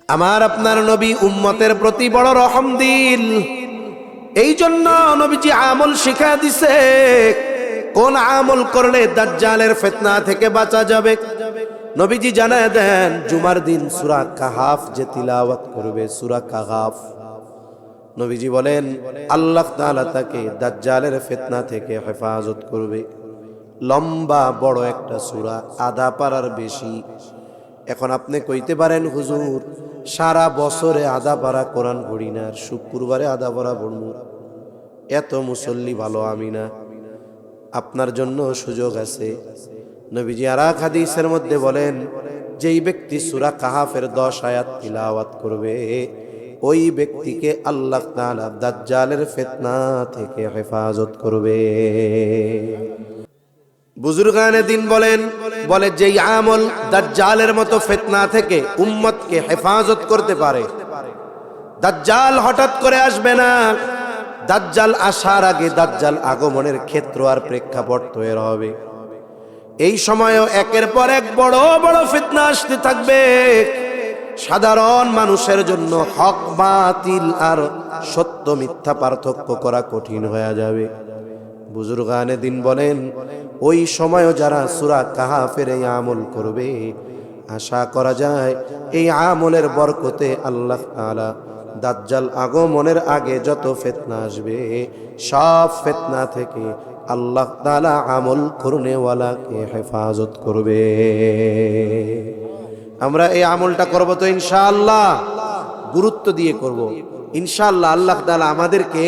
আমার আপনার নবী উম্মতের প্রতি বড় রহম দিল। এই জন্য নবীজি আমল শিখা দিছে, কোন আমল করলে দাজ্জালের ফিতনা থেকে বাঁচা যাবে। নবীজি জানায় দেন, জুমার দিন সূরা কাহাফ যে তিলাওয়াত করবে, সূরা কাহাফ, নবীজি বলেন আল্লাহ তাআলা তাকে দাজ্জালের ফিতনা থেকে হেফাজত করবে। লম্বা বড় একটা সূরা, আধা পারার বেশি। এখন আপনি কইতে পারেন, হুজুর সারা বছরে আধা পারা কোরআন পড়ি না, আর শুক্রবারে আধা পারা পড়ব, এত মুসল্লি ভালো আমি না। আপনার জন্য সুযোগ আছে। নবীজি আর এক হাদিসের মধ্যে বলেন, যেই ব্যক্তি সূরা কাহাফের 10 আয়াত তিলাওয়াত করবে, ওই ব্যক্তিকে আল্লাহ তাআলা দাজ্জালের ফিতনা থেকে হেফাজত করবে। বুজুর্গানে দিন বলে যেই আমল দাজ্জালের মতো ফিতনা থেকে উম্মতকে হেফাজত করতে পারে। দাজ্জাল হঠাৎ করে আসবে না, দাজ্জাল আসার আগে দাজ্জাল আগমনের ক্ষেত্র আর প্রেক্ষাপট তৈরি হবে। এই সময়ও একের পর এক বড় বড় ফিতনা আসতে থাকবে। সাধারণ মানুষের জন্য হক বাতিল আর সত্য মিথ্যা পার্থক্য করা কঠিন হয়ে যাবে। বুজুর্গানে দিন বলেন, ওই সময়ও যারা সূরা কাহাফের এই আমল করবে, আশা করা যায় এই আমলের বরকতে আল্লাহ তাআলা দাজ্জাল আগমনের আগে যত ফিতনা আসবে, সব ফিতনা থেকে আল্লাহ তাআলা আমল করনেওয়ালাকে হেফাজত করবে। আমরা এই আমলটা করব তো ইনশাআল্লাহ, গুরুত্ব দিয়ে করব ইনশাআল্লাহ। আল্লাহ তাআলা আমাদেরকে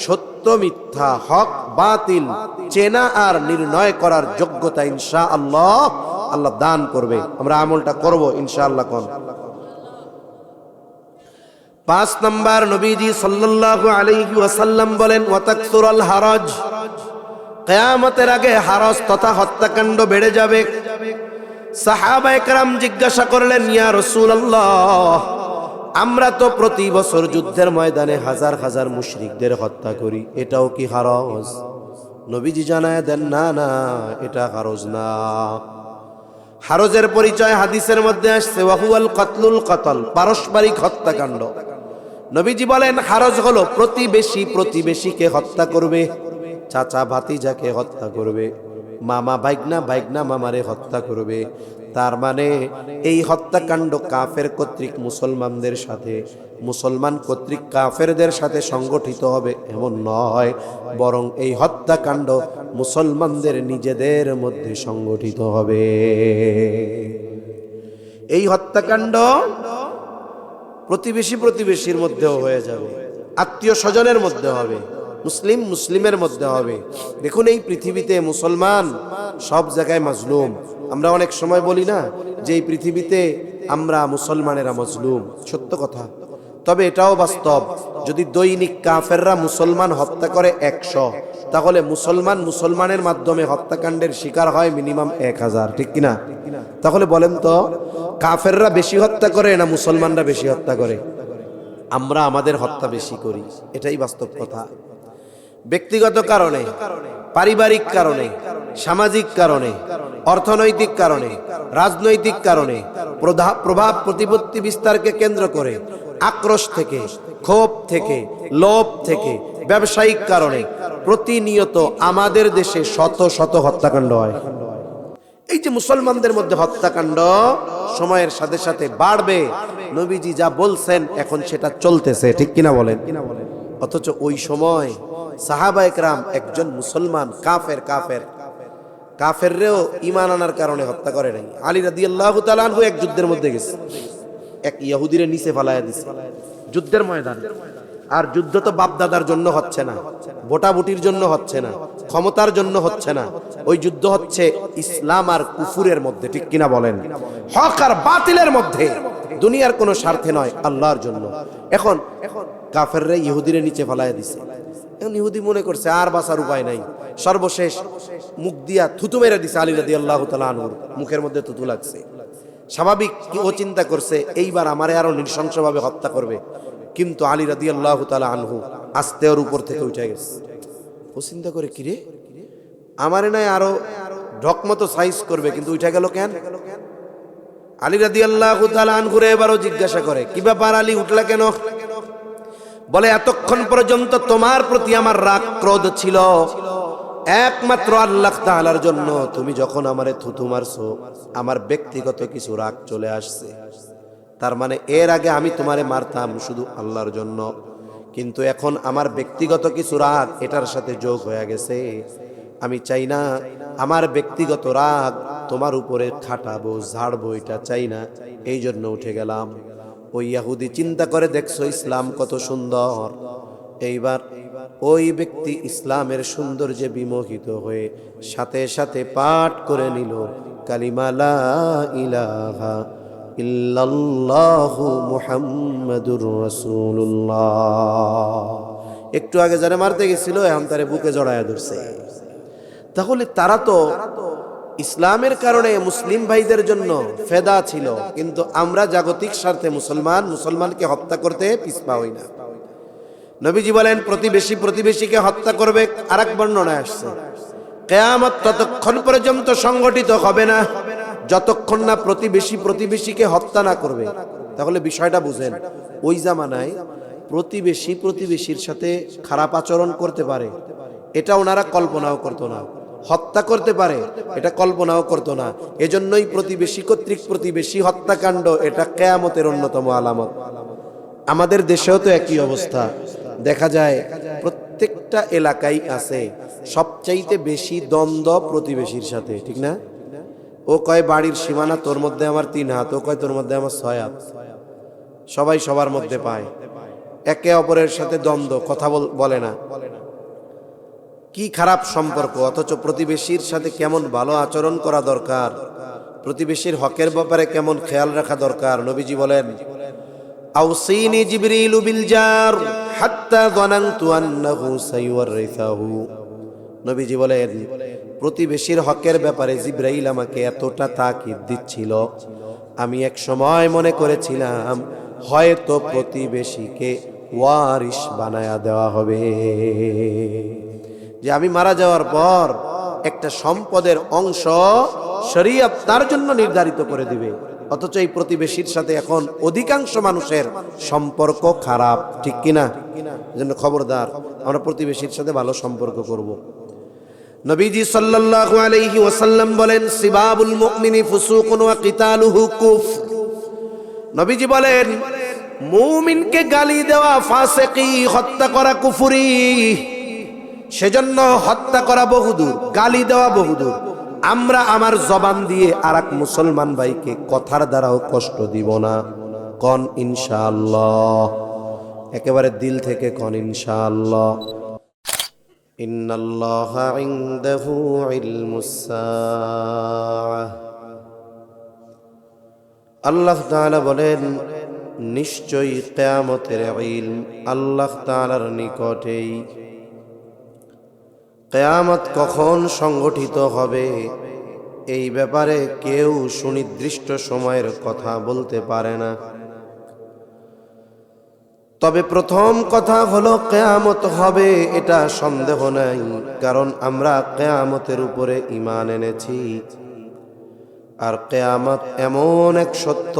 সত্য মিথ্যা, হক বাতিল চেনা আর নির্ণয় করার যোগ্যতা ইনশাআল্লাহ আল্লাহ দান করবে। আমরা আমলটা করব ইনশাআল্লাহ। কোন 5 নাম্বার, নবীজি সাল্লাল্লাহু আলাইহি ওয়াসাল্লাম বলেন, ওয়াতাকসুরুল হারাজ, কিয়ামতের আগে হারাজ তথা হত্যাকাণ্ড বেড়ে যাবে। সাহাবায়ে কেরাম জিজ্ঞাসা করলেন, ইয়া রাসূলুল্লাহ, আমরা তো প্রতি বছর যুদ্ধের ময়দানে হাজার হাজার মুশরিকদের হত্যা করি, এটাও কি হারাজ? নবীজি জানায় দেন, না না, এটা হারাজ না। হারাজের পরিচয় হাদিসের মধ্যে আসছে, ওয়াহুয়াল কাতলুল কাতল, পারস্পরিক হত্যাকাণ্ড। নবীজি বলেন, হারাজ হলো প্রতিবেশীকে হত্যা করবে, চাচা ভাতিজাকে হত্যা করবে, মামা ভাইগনা মামারে হত্যা করবে। তার মানে এই হত্যাকাণ্ড কাফের কর্তৃক মুসলমানদের সাথে, মুসলমান কর্তৃক কাফেরদের সাথে সংগঠিত হবে এমন নয়, বরং এই হত্যাকাণ্ড মুসলমানদের নিজেদের মধ্যে সংগঠিত হবে। এই হত্যাকাণ্ড প্রতিবেশীর মধ্যেও হয়ে যাবে, আত্মীয় স্বজনের মধ্যে হবে, মুসলিমের মধ্যে হবে। দেখুন, এই পৃথিবীতে মুসলমান সব জায়গায় মাজলুম। আমরা অনেক সময় বলি না যে এই পৃথিবীতে আমরা মুসলমানেরা মাজলুম, সত্য কথা। তবে এটাও বাস্তব, যদি দৈনিক কাফেররা মুসলমান হত্যা করে 100, তাহলে মুসলমানের মাধ্যমে হত্যাকাণ্ডের শিকার হয় মিনিমাম 1000, ঠিক কিনা? তাহলে বলেন তো, কাফেররা বেশি হত্যা করে না মুসলমানরা বেশি হত্যা করে? আমরা আমাদের হত্যা বেশি করি, এটাই বাস্তব কথা। ব্যক্তিগত কারণে, পারিবারিক কারণে, সামাজিক কারণে, অর্থনৈতিক কারণে, রাজনৈতিক কারণে, প্রভাব প্রতিপত্তি বিস্তারকে কেন্দ্র করে, আক্রোশ থেকে, ক্ষোভ থেকে, লোভ থেকে, ব্যবসায়িক কারণে প্রতিনিয়ত আমাদের দেশে শত শত হত্যাকাণ্ড হয়। এই যে মুসলমানদের মধ্যে হত্যাকাণ্ড সময়ের সাথে সাথে বাড়বে, নবীজি যা বলছেন এখন সেটা চলতেছে, ঠিক কিনা বলেন? অথচ ওই সময় সাহাবায়ে কেরাম একজন মুসলমান কাফেররেও ঈমান আনার কারণে হত্যা করে নাই। আলী রাদিয়াল্লাহু তাআলা আনহু এক যুদ্ধের মধ্যে গেছে, এক ইহুদিরে নিচে ফালায়া দিছে যুদ্ধের ময়দানে। আর যুদ্ধ তো বাপদাদার জন্য হচ্ছে না, ভোটাভুটির জন্য হচ্ছে না, ক্ষমতার জন্য হচ্ছে না। ওই যুদ্ধ হচ্ছে ইসলাম আর কুফুরের মধ্যে, ঠিক কিনা বলেন? হক আর বাতিলের মধ্যে, দুনিয়ার কোনো স্বার্থে নয়, আল্লাহর জন্য। এখন কাফেররা ইহুদিরে নিচে ফালায়া দিছে। এখন ইহুদি মনে করছে আর বাঁচার উপায় নাই, সর্বশেষ মুখ দিয়া থুতু মেরে দিছে। আলী রাদিয়াল্লাহু তাআলা আনহুর মুখের মধ্যে থুতু লাগছে। স্বাভাবিক ও চিন্তা করছে এইবার আমারে আরো নৃশংসভাবে হত্যা করবে, কিন্তু আলী রাদিয়াল্লাহু তাআলা আনহু আস্তে ওর উপর থেকে উঠে গেছে। ও চিন্তা করে, কিরে, আমারে নাই আরো ঢকমতো সাইজ করবে, কিন্তু উঠে গেল কেন? আলী রাদিয়াল্লাহু তাআলা আনহুরে এবারও জিজ্ঞাসা করে, কি ব্যাপার আলী, উঠলা কেন? বলে, এতক্ষণ পর্যন্ত তোমার প্রতি আমার রাগ ক্রোধ ছিল একমাত্র আল্লাহ তাআলার জন্য। তুমি যখন আমারে থুতু মারছো, আমার ব্যক্তিগত কিছু রাগ চলে আসছে। তার মানে এর আগে আমি তোমারে মারতাম শুধু আল্লাহর জন্য, কিন্তু এখন আমার ব্যক্তিগত কিছু রাগ এটার সাথে যোগ হয়ে গেছে। আমি চাই না আমার ব্যক্তিগত রাগ তোমার উপরে খাটাবো, ঝাড়বো, এটা চাই না, এই জন্য উঠে গেলাম। ওই ইহুদি চিন্তা করে, দেখছো ইসলাম কত সুন্দর। এইবার ওই ব্যক্তি ইসলামের সৌন্দর্যে বিমোহিত হয়ে সাথে সাথে পাঠ করে নিল কালিমা লা ইলাহা ইল্লাল্লাহু মুহাম্মাদুর রাসূলুল্লাহ। একটু আগে যারা মারতে গেছিল এখন তারে বুকে জড়ায়া ধরছে। তাহলে তারা তো ইসলামের কারণে মুসলিম ভাইদের জন্য ফেদা ছিল, কিন্তু আমরা জাগতিক স্বার্থে মুসলমানকে হত্যা করতে পিছপা হই না। নবীজি বলেন, প্রতিবেশীকে হত্যা করবে। আরেক বর্ণনায় আসছে, কিয়ামত ততক্ষণ পর্যন্ত সংগঠিত হবে না যতক্ষণ না প্রতিবেশীকে হত্যা না করবে। তাহলে বিষয়টা বুঝেন, ওই জামানায় প্রতিবেশীর সাথে খারাপ আচরণ করতে পারে, এটা ওনারা কল্পনাও করতো না। হত্যা করতে পারে, এটা কল্পনাও করতো না। এজন্যই প্রতিবেশী কর্তৃক প্রতিবেশী হত্যাকাণ্ড, এটা কিয়ামতের অন্যতম আলামত। আমাদের দেশেও তো একই অবস্থা দেখা যায়। প্রত্যেকটা এলাকায় আছে সবচাইতে বেশি দ্বন্দ্ব প্রতিবেশীর সাথে, ঠিক না? ও কয় বাড়ির সীমানা তোর মধ্যে আমার 3 হাত, ও কয় তোর মধ্যে আমার 6 হাত। সবাই সবার মধ্যে পায়, একে অপরের সাথে দ্বন্দ্ব, কথা বলে না। কি খারাপ সম্পর্ক! অথচ প্রতিবেশীর সাথে কেমন ভালো আচরণ করা দরকার, প্রতিবেশীর হকের ব্যাপারে কেমন খেয়াল রাখা দরকার। নবীজি বলেন, আউসিনি জিবরিলু বিল জার হাত্তা যানানতু আন্নাহু সাইওয়ারিসাহু। নবীজি বলেন, প্রতিবেশীর হকের ব্যাপারে জিবরাইল আমাকে এতটা তাকিদ দিচ্ছিল, আমি এক সময় মনে করেছিলাম হয়তো প্রতিবেশীকে ওয়ারিস বানায়া দেওয়া হবে, যে আমি মারা যাওয়ার পর একটা সম্পদের অংশ শরীয়ত তার জন্য নির্ধারিত করে দিবে। অথচ এই প্রতিবেশীর সাথে এখন অধিকাংশ মানুষের সম্পর্ক খারাপ, ঠিক কিনা? এজন্য খবরদার, আমরা প্রতিবেশীর সাথে ভালো সম্পর্ক করব। নবীজি সাল্লাল্লাহু আলাইহি ওয়াসাল্লাম বলেন, সিবাবুল মুমিনি ফুসুকুন ওয়া কিতালুহু কুফর। নবীজি বলেন, মুমিনকে গালি দেওয়া ফাসিকি, হত্যা করা কুফরি। সেজন্য হত্যা করা বহুদূর, গালি দেওয়া বহুদূর। আমরা আমার জবান দিয়ে আরেক মুসলমান ভাইকে কথার দ্বারাও কষ্ট দিব না। কোন ইনশাআল্লাহ, একেবারে দিল থেকে কোন ইনশাআল্লাহ। ইন্নাল্লাহা ইনদাহু ইলমুস সাআহ। আল্লাহ তাআলা বলেন, নিশ্চয়ই কিয়ামতের ইলম আল্লাহ তাআলার নিকটেই। কিয়ামত কখন সংগঠিত হবে এই ব্যাপারে কেউ সুনির্দিষ্ট সময়ের কথা বলতে পারে না। তবে প্রথম কথা হলো, কিয়ামত হবে এটা সন্দেহ নাই, কারণ আমরা কিয়ামতের উপরে ঈমান এনেছি। আর কিয়ামত এমন এক সত্য,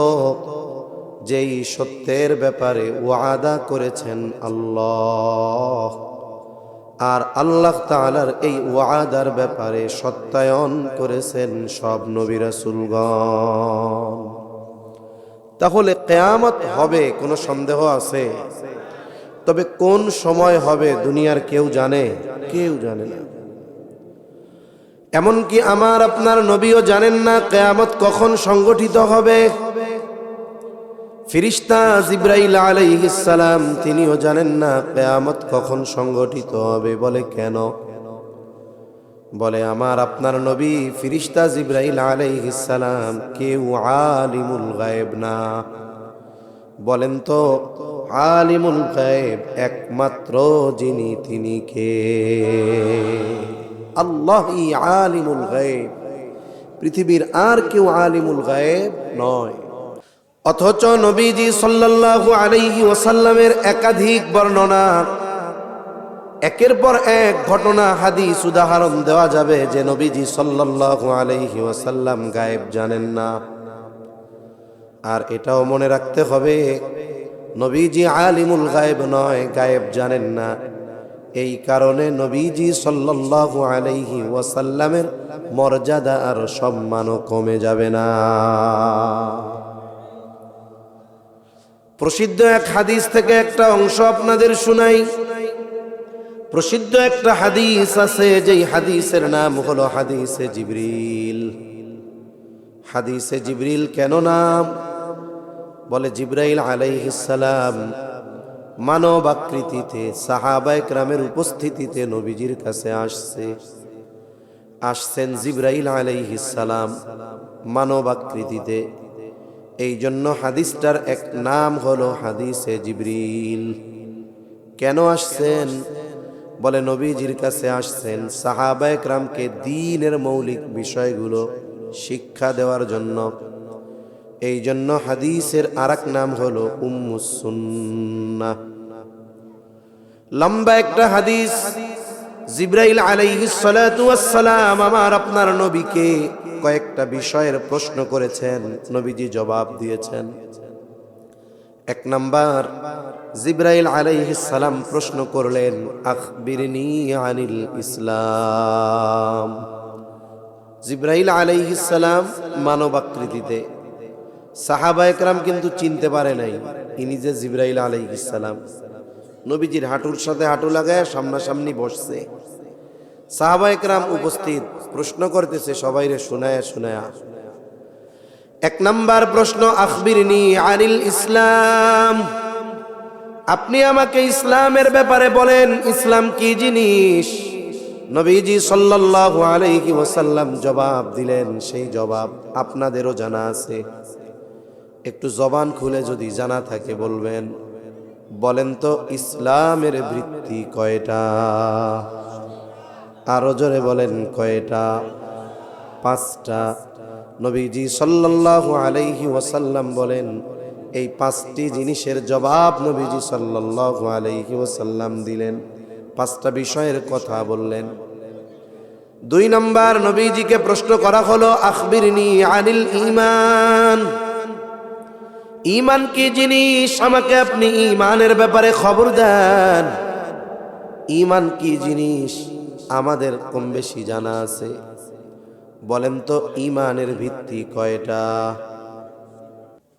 যেই সত্যের ব্যাপারে ওয়াদা করেছেন আল্লাহ। আর আল্লাহ তাআলার এই ওয়াদার ব্যাপারে সত্যায়ন করেছেন সব নবী রাসূলগণ। তাহলে কিয়ামত হবে, কোনো সন্দেহ আছে? তবে কোন সময় হবে দুনিয়ার কেউ জানে? কেউ জানে না। এমনকি আমার আপনার নবীও জানেন না কিয়ামত কখন সংগঠিত হবে। ফেরেশতা জিবরাইল আলাইহিস সালাম তিনিও জানেন না কিয়ামত কখন সংগঠিত হবে। বলে কেন? বলে আমার আপনার নবী ফেরেশতা জিবরাইল আলাইহিস সালাম কেউ আলিমুল গায়ব না। বলেন তো, আলিমুল গায়ব একমাত্র যিনি, তিনি কে? আল্লাহই আলিমুল গায়ব, পৃথিবীর আর কেউ আলিমুল গায়ব নয়। অথচ নবীজি সাল্লাল্লাহু আলাইহি ওয়াসাল্লামের একাধিক বর্ণনা, একের পর এক ঘটনা, হাদিস উদাহরণ দেওয়া যাবে যে নবীজি সাল্লাল্লাহু আলাইহি ওয়াসাল্লাম গায়েব জানেন না। আর এটাও মনে রাখতে হবে, নবীজি আলিমুল গায়েব নয়, গায়েব জানেন না। এই কারণে নবীজি সাল্লাল্লাহু আলাইহি ওয়াসাল্লামের মর্যাদা আর সম্মানও কমে যাবে না। প্রসিদ্ধ এক হাদিস থেকে একটা অংশ আপনাদের শুনাই। প্রসিদ্ধ একটা হাদিস আছে, যেই হাদিসের নাম হলো হাদিসে জিবরিল। হাদিসে জিবরিল কেন নাম? বলে জিবরাইল আলাইহিস সালাম মানব আকৃতিতে সাহাবায়ে কেরামের উপস্থিতিতে নবীজির কাছে আসছেন জিবরাইল আলাইহিস সালাম মানব আকৃতিতে। এই জন্য হাদিসটার এক নাম হলো হাদিসে জিবরিল। কেন আসছেন? বলে নবীজির কাছে আসছেন সাহাবায়ে কেরামকে দ্বীনের মৌলিক বিষয়গুলো শিক্ষা দেওয়ার জন্য। এই জন্য হাদিসের আরেক নাম হলো উম্মুস সুন্নাহ। লম্বা একটা হাদিস। জিবরাইল আলাইহিস সালাতু ওয়াস সালাম আমার আপনার নবীকে কয়েকটা বিষয়ের প্রশ্ন করেছেন, নবীজি জবাব দিয়েছেন। এক নাম্বার, জিবরাইল আলাইহিস সালাম প্রশ্ন করলেন আখবিরনি আনিল ইসলাম। জিবরাইল আলাইহিস সালাম মানব আকৃতিতে, সাহাবায়ে কেরাম কিন্তু চিনতে পারে নাই ইনি যে জিবরাইল আলাইহিস সালাম। নবীজির হাঁটুর সাথে হাঁটু লাগায় সামনাসামনি বসছে, সাহাবায়ে কেরাম উপস্থিত, প্রশ্ন করতেছে সবাইরে শোনায়া শোনায়া। এক নাম্বার প্রশ্ন, আখবিরনি আনিল ইসলাম, আপনি আমাকে ইসলামের ব্যাপারে বলেন, ইসলাম কি জিনিস? নবীজি সাল্লাল্লাহু আলাইহি ওয়াসাল্লাম জবাব দিলেন, সেই জবাব আপনাদেরও জানা আছে। একটু জবান খুলে যদি জানা থাকে বলবেন। বলেন তো ইসলামের ভিত্তি কয়টা? আরো জোরে বলেন কয়টা? 5টা। নবীজি সাল্লাল্লাহু আলাইহি ওয়াসাল্লাম বলেন, এই 5টি জিনিসের জবাব নবীজি সাল্লাল্লাহু আলাইহি ওয়াসাল্লাম দিলেন। 5টা বিষয়ের কথা বললেন। 2 নাম্বার, নবীজিকে প্রশ্ন করা হলো আখবিরনি আনিল ঈমান, ঈমান কি জিনিস? আমাকে আপনি ঈমানের ব্যাপারে খবর দেন। ঈমান কি জিনিস আমাদের কম বেশি জানা আছে। বলেন তো ঈমানের ভিত্তি কয়টা?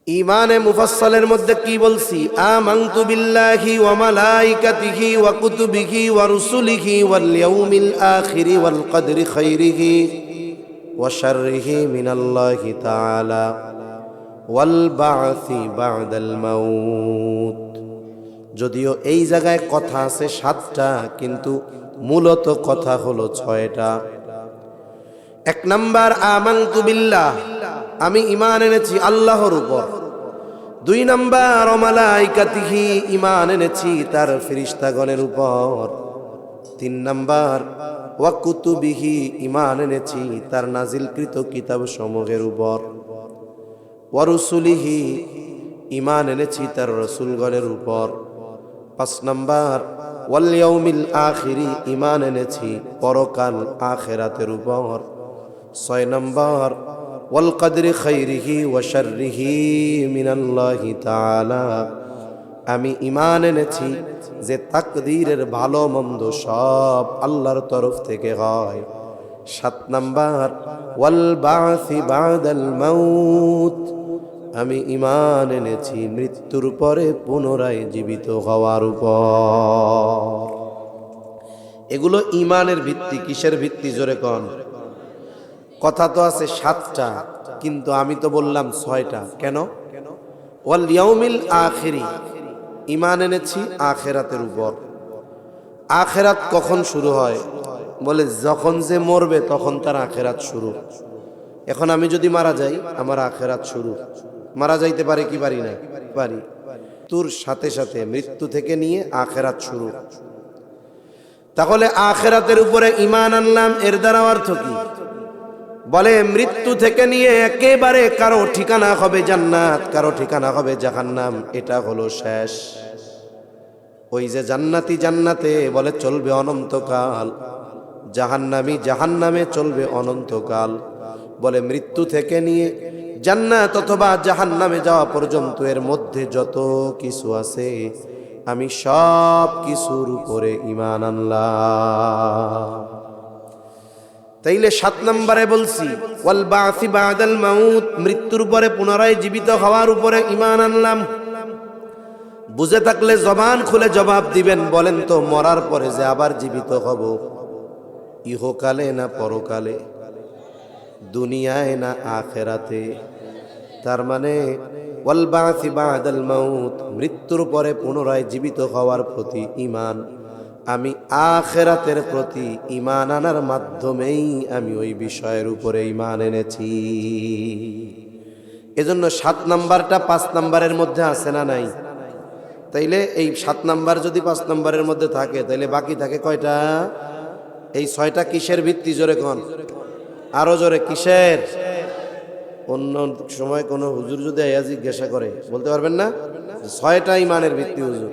ঈমানে মুফাসসালের মধ্যে কি বলছি? আমানতু বিল্লাহি ওয়া মালাইকাতিহি ওয়া কুতুবিহি ওয়া রুসুলিহি ওয়াল ইয়াউমিল আখিরি ওয়াল কদরি খাইরিহি ওয়া শাররিহি মিনাল্লাহি তাআলা ওয়াল বা'সি বা'দাল মাউত। যদিও এই জায়গায় কথা আছে 7টা, কিন্তু মূলত কথা হলো 6টা। 1 নাম্বার, আমানতু বিল্লাহ, আমি ঈমান এনেছি আল্লাহর উপর। 2 নাম্বার, ওয়া মালাইকাতিহি, ঈমান এনেছি তার ফেরেশতাগণের উপর। 3 নাম্বার, ওয়া কুতুবিহি, ঈমান এনেছি তার নাজিলকৃত কিতাব সমূহের উপর। ওয়া রুসুলিহি, ঈমান এনেছি তার রাসূলগণের উপর। 5 নাম্বার, ওয়াল ইয়াউমিল আখিরি, ঈমান এনেছি পরকাল আখিরাতের উপর। 6 নাম্বার, ওয়াল কদরি খাইরিহি ওয়া শাররিহি মিনাল্লাহি তাআলা, আমি ঈমান এনেছি যে তাকদীরের ভালো মন্দ সব আল্লাহর তরফ থেকে হয়। 7 নাম্বার, ওয়াল বা'সি বা'দাল মাউত, আমি ঈমান এনেছি মৃত্যুর পরে পুনরায় জীবিত হওয়ার উপর। এগুলো ঈমানের ভিত্তি। কিসের ভিত্তি জোরে কোন? কথা তো আছে 7টা, কিন্তু আমি তো বললাম 6টা। কেন? ওয়াল ইয়াউমিল আখিরি, ঈমান এনেছি আখিরাতের উপর। আখিরাত কখন শুরু হয়? বলে যখন যে মরবে তখন তার আখিরাত শুরু। এখন আমি যদি মারা যাই, আমার আখিরাত শুরু। মারা যাইতে পারে কি পারি না? পারি। তোর সাথে সাথে মৃত্যু থেকে নিয়ে আখিরাত শুরু। তাহলে আখিরাতের উপরে ঈমান আনলাম, এর দ্বারা অর্থ কি? বলে মৃত্যু থেকে নিয়ে একেবারে কারো ঠিকানা হবে জান্নাত, কারো ঠিকানা হবে জাহান্নাম, এটা হলো শেষ। ওই যে জান্নাতি জান্নাতে বলে চলবে অনন্তকাল, জাহান্নামী জাহান্নামে চলবে অনন্তকাল। বলে মৃত্যু থেকে নিয়ে জান্নাত অথবা জাহান্নামে যাওয়া পর্যন্ত এর মধ্যে যত কিছু আছে আমি সব কিছুর উপরে ঈমান আনলাম। তাইলে 7 নম্বরে বলছি ওয়াল বাসি বাদাল মাউত, মৃত্যুর পরে পুনরায় জীবিত হওয়ার উপরে ঈমান আনলাম। বুঝে থাকলে জবান খুলে জবাব দিবেন, বলেন তো মরার পরে যে আবার জীবিত হব, ইহকালে না পরকালে, দুনিয়ায় না আখেরাতে? তার মানে ওয়াল বাসি বাদাল মাউত, মৃত্যুর পরে পুনরায় জীবিত হওয়ার প্রতি ঈমান, আমি আখেরাতের প্রতি ঈমান আনার মাধ্যমেই আমি ওই বিষয়ের উপরে ঈমান এনেছি। এজন্য 7 নাম্বারটা 5 নাম্বারের মধ্যে আছে না নাই? তাইলে এই 7 নাম্বার যদি 5 নাম্বারের মধ্যে থাকে তাইলে বাকি থাকে কয়টা? এই 6টা কিসের ভিত্তি? জোরে কোন, আরো জোরে, কিসের? অন্য সময় কোনো হুজুর যদি আয়া জিজ্ঞাসা করে বলতে পারবেন না 6টা ঈমানের ভিত্তি হুজুর,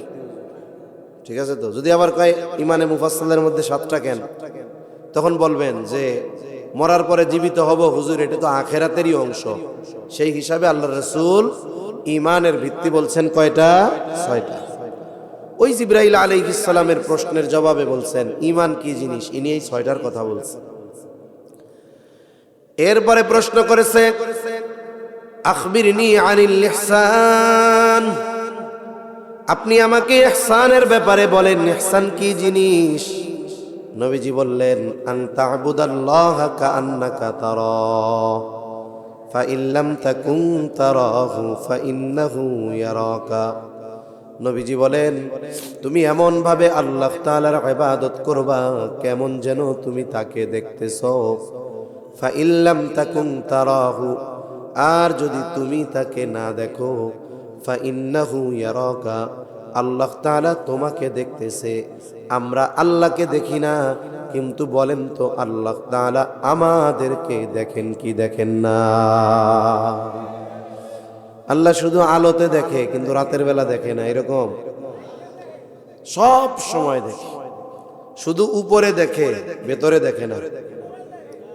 ঠিক আছে? তো যদি আবার কয় ঈমানে মুফাসসালের মধ্যে 7টা কেন, তখন বলবেন যে মরার পরে জীবিত হব হুজুর, এটা তো আখেরাতেরই অংশ। সেই হিসাবে আল্লাহর রাসূল ঈমানের ভিত্তি বলছেন কয়টা? 6টা। ওই জিবরাইল আলাইহিস সালামের প্রশ্নের জবাবে বলছেন ঈমান কি জিনিস, ইনি এই 6টার কথা বলছেন। এরপরে প্রশ্ন করেছে আখবিরনি আনিল ইহসান, আপনি আমাকে ইহসানের ব্যাপারে বলেন, ইহসান কি জিনিস? নবীজি বললেন আন তা'বুদাল্লাহা কাআন্নাকা তারাহু ফাইন লাম তাকুন তারাহু ফাইন্নাহু ইয়ারাকা। নবীজি বলেন তুমি এমন ভাবে আল্লাহ তাআলার ইবাদত করবা কেমন যেন তুমি তাকে দেখতেছো। ফাইন লাম তাকুন তারাহু, আর যদি তুমি তাকে না দেখো, ফাইন্নাহু ইয়ারাকা, আল্লাহ তাআলা তোমাকে দেখতেছে। আমরা আল্লাহকে দেখি না, কিন্তু বলেন তো আল্লাহ তাআলা আমাদেরকে দেখেন কি দেখেন না? আল্লাহ শুধু আলোতে দেখে কিন্তু রাতের বেলা দেখে না, এরকম? সব সময় দেখে, শুধু উপরে দেখে ভেতরে দেখে না।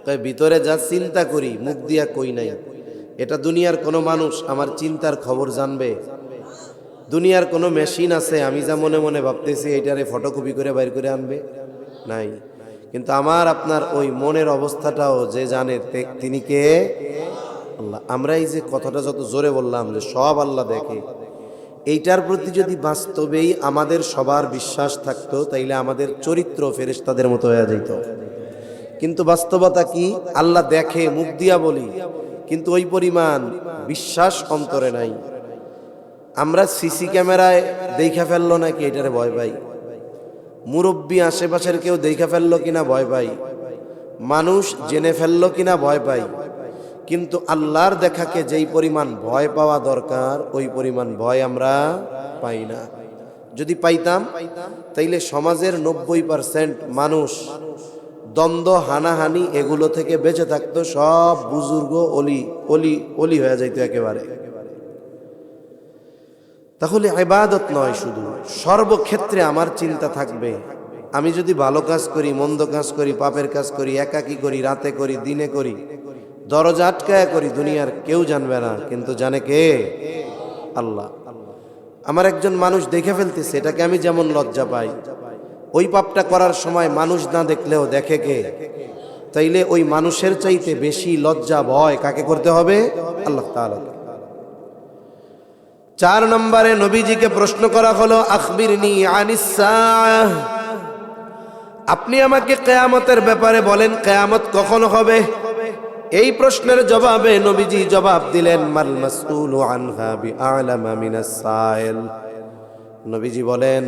তাই ভিতরে যা চিন্তা করি মুখ দিয়া কই নাই, এটা দুনিয়ার কোনো মানুষ আমার চিন্তার খবর জানবে? দুনিয়ার কোনো মেশিন আছে আমি যা মনে মনে ভাবতেছি এইটারে ফটোকপি করে বাইর করে আনবে? নাই। কিন্তু আমার আপনার ওই মনের অবস্থাটাও যে জানে তিনি কে? আল্লাহ। আমরা এই যে কথাটা যত জোরে বললাম যে সব আল্লাহ দেখে, এইটার প্রতি যদি বাস্তবেই আমাদের সবার বিশ্বাস থাকতো তাইলে আমাদের চরিত্র ফেরেশতাদের মতো হয়ে যেত। কিন্তু বাস্তবতা কি? আল্লাহ দেখে, মুখ দিয়া বলি, কিন্তু ওই পরিমাণ বিশ্বাস অন্তরে নাই। আমরা সিসি ক্যামেরায় দেখা ফেললো নাকি এটারে ভয় পাই, মুরব্বী আশেপাশের কেউ দেখা ফেললো কিনা ভয় পাই, মানুষ জেনে ফেললো কিনা ভয় পাই। কিন্তু আল্লাহর দেখাকে যেই পরিমাণ ভয় পাওয়া দরকার ওই পরিমাণ ভয় আমরা পাই না। যদি পাইতাম তাইলে সমাজের 90% মানুষ দ্বন্দ্ব, হানাহানি এগুলো থেকে বেঁচে থাকতো, সব বুজুর্গ অলি অলি অলি হয়ে যাইতো একেবারে। তাহলে ইবাদত নয় শুধু, সর্বক্ষেত্রে আমার চিন্তা থাকবে আমি যদি ভালো কাজ করি, মন্দ কাজ করি, পাপের কাজ করি, একাকী করি, রাতে করি, দিনে করি, দরজা আটকায়া করি, দুনিয়ার কেউ জানবে না, কিন্তু জানে কে? আল্লাহ। আমার একজন মানুষ দেখে ফেলতেছে, এটাকে আমি যেমন লজ্জা পাই, ওই পাপটা করার সময় মানুষ না দেখলেও দেখে কে? তাইলে ওই মানুষের চাইতে বেশি লজ্জা ভয় কাকে করতে হবে? আল্লাহ তাআলা। 4 নম্বরে নবীজিকে প্রশ্ন করা হলো আখবিরনি আনিস সাআহ, আপনি আমাকে কিয়ামতের ব্যাপারে বলেন, কিয়ামত কখন হবে? এই প্রশ্নের জবাবে নবীজি জবাব দিলেন মাল মাসউলু আনহা বিআলামা মিনাস সাইল। নবীজি বলেন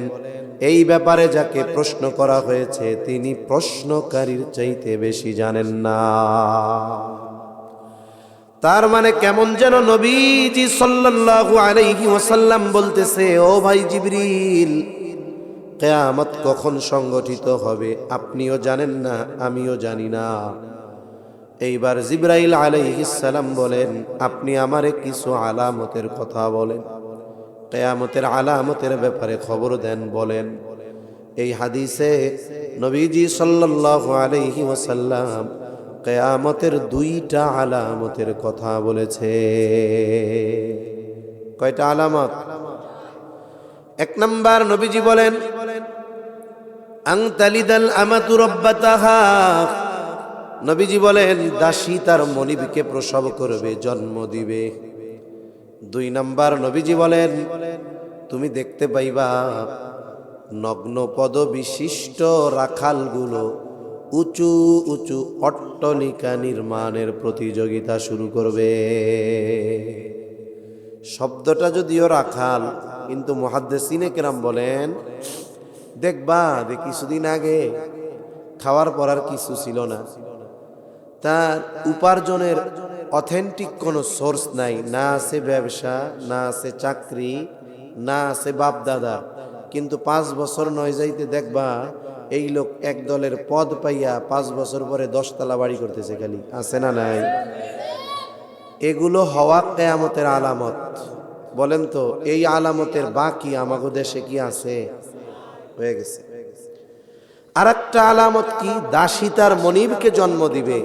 এই ব্যাপারে যাকে প্রশ্ন করা হয়েছে তিনি প্রশ্নকারীর চাইতে বেশি জানেন না। তার মানে কেমন যেন নবীজি সাল্লাল্লাহু আলাইহি ওয়াসাল্লাম বলতেছে, ও ভাই জিবরিল, কিয়ামত কখন সংগঠিত হবে আপনিও জানেন না, আমিও জানি না। এইবার জিবরাইল আলাইহিস সালাম বলেন, আপনি আমারে কিছু আলামতের কথা বলেন, কিয়ামতের আলামতের ব্যাপারে খবর দেন, বলেন। এই হাদিসে নবীজি সাল্লাল্লাহু আলাইহি ওয়াসাল্লাম কিয়ামতের দুইটা আলামতের কথা বলেছে। কয়টা আলামত? এক নাম্বার নবীজি বলেন আন তালিদাল আমাতু রাব্বাতাহা, নবীজি বলেন দাসী তার মনিবকে প্রসব করবে, জন্ম দিবে। দুই নাম্বার নবীজি বলেন তুমি দেখতে পাইবা নগ্ন পদ বিশিষ্ট রাখালগুলো উঁচু উঁচু অট্টালিকা নির্মাণের প্রতিযোগিতা শুরু করবে। শব্দটা যদিও রাখাল, কিন্তু মুহাদ্দিসিনে কেরাম বলেন দেখবা যে কিছুদিন আগে খাওয়ার পর আর কিছু ছিল না, তার উপার্জনের অথেন্টিক কোনো সোর্স নাই, না আছে ব্যবসা, না আছে চাকরি, না আছে বাপ দাদা, কিন্তু 5 বছর নয় যাইতে দেখবা এই লোক এক দলের পদ পাইয়া 5 বছর পরে 10 তলা বাড়ি করতেছে। খালি আছে না নাই? এগুলো হওয়া কিয়ামতের আলামত। বলেন তো এই আলামতের বাকি আমাগো দেশে কি আছে? হয়ে গেছে। আর একটা আলামত কি? দাসী তার মনিবকে জন্ম দিবে।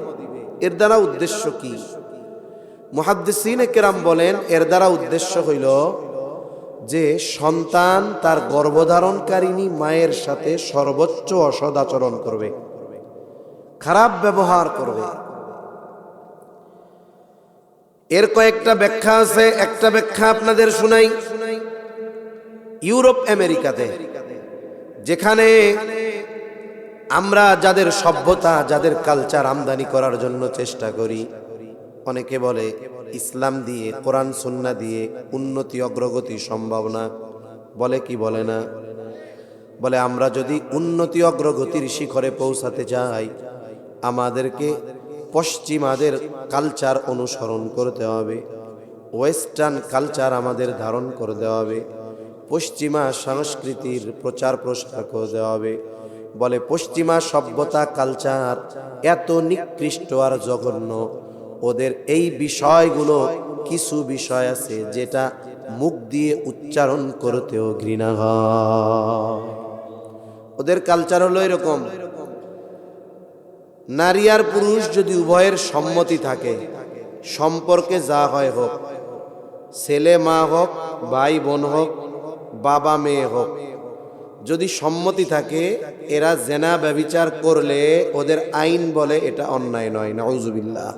এর দ্বারা উদ্দেশ্য কি? মুহাদ্দিসিনে কেরাম বলেন এর দ্বারা উদ্দেশ্য হইল যে সন্তান তার গর্ভধারণকারিণী মায়ের সাথে সর্বোচ্চ অসদাচরণ করবে, খারাপ ব্যবহার করবে। এর কয়েকটা ব্যাখ্যা আছে, একটা ব্যাখ্যা আপনাদের শুনাই। ইউরোপ আমেরিকাতে, যেখানে আমরা যাদের সভ্যতা, যাদের কালচার আমদানি করার জন্য চেষ্টা করি, অনেকে বলে ইসলাম দিয়ে, কোরআন সুন্নাহ দিয়ে উন্নতি অগ্রগতি সম্ভব না। বলে কি বলে না? বলে আমরা যদি উন্নতি অগ্রগতির শিখরে পৌঁছাতে চাই, আমাদেরকে পশ্চিমাদের কালচার অনুসরণ করতে হবে, ওয়েস্টার্ন কালচার আমাদের ধারণ করতে হবে, পশ্চিমা সংস্কৃতির প্রচার প্রসার করতে হবে। বলে পশ্চিমা সভ্যতা কালচার এত নিকৃষ্ট আর জঘন্য, ওদের এই বিষয়গুলো কিছু বিষয় আছে যেটা মুখ দিয়ে উচ্চারণ করতেও ঘৃণা হয়। ওদের কালচার হলো এরকম, নারী আর পুরুষ যদি উভয়ের সম্মতি থাকে, সম্পর্কে যা হয় হোক, ছেলে মা হোক, ভাই বোন হোক, বাবা মেয়ে হোক, যদি সম্মতি থাকে, এরা জেনা ব্যভিচার করলে ওদের আইন বলে এটা অন্যায় নয়, নাউজুবিল্লাহ।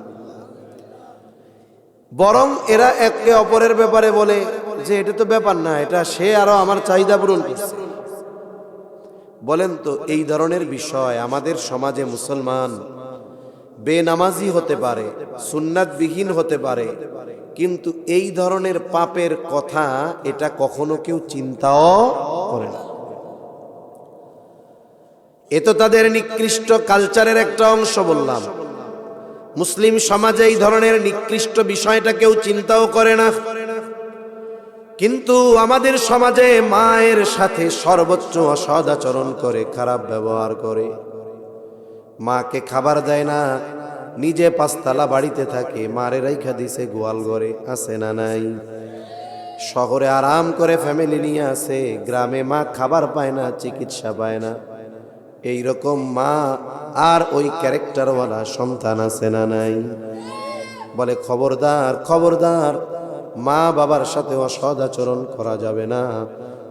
বরং এরা একে অপরের ব্যাপারে বলে যে এটা তো ব্যাপার না, এটা সে আরো আমার চাহিদা পূরণ করছে। বলেন তো এই ধরনের বিষয় আমাদের সমাজে মুসলমান বেনামাজি হতে পারে, সুন্নাতবিহীন হতে পারে, কিন্তু এই ধরনের পাপের কথা এটা কখনো কেউ চিন্তাও করে না। এ তো তাদের নিকৃষ্ট কালচারের একটা অংশ বললাম। মুসলিম সমাজে এই ধরনের নিকৃষ্ট বিষয়টা কেউ চিন্তাও করে না, কিন্তু আমাদের সমাজে মায়ের সাথে সর্বোচ্চ অসদাচরণ করে, খারাপ ব্যবহার করে, মাকে খাবার দেয় না, নিজে 5 তলা বাড়িতে থাকে, মারে রাইখা দিছে গোয়াল ঘরে। আছে না নাই? শহরে আরাম করে ফ্যামিলি নিয়ে আছে, গ্রামে মা খাবার পায় না, চিকিৎসা পায় না। এইরকম মা আর ওই ক্যারেক্টারওয়ালা সন্তান আছে না নাই? বলে খবরদার, খবরদার, মা বাবার সাথে অসদাচরণ করা যাবে না,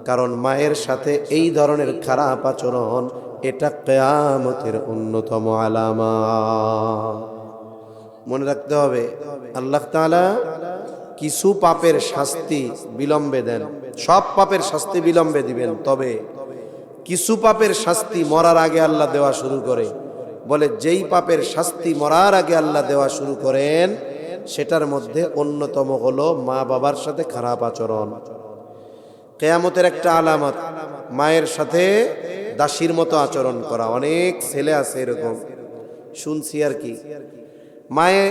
কারণ মায়ের সাথে এই ধরনের খারাপ আচরণ এটা কিয়ামতের অন্যতম আলামত। মনে রাখতে হবে আল্লাহ তাআলা কিছু পাপের শাস্তি বিলম্বে দেন, সব পাপের শাস্তি বিলম্বে দিবেন, তবে কিছু পাপের শাস্তি মরার আগে আল্লাহ দেওয়া শুরু করে। বলে যেই পাপের শাস্তি মরার আগে আল্লাহ দেওয়া শুরু করেন সেটার মধ্যে অন্যতম হলো মা বাবার সাথে খারাপ আচরণ। কিয়ামতের একটা আলামত মায়ের সাথে দাসীর মতো আচরণ করা। অনেক ছেলে আছে এরকম, শুনছি আর কি, মায়ে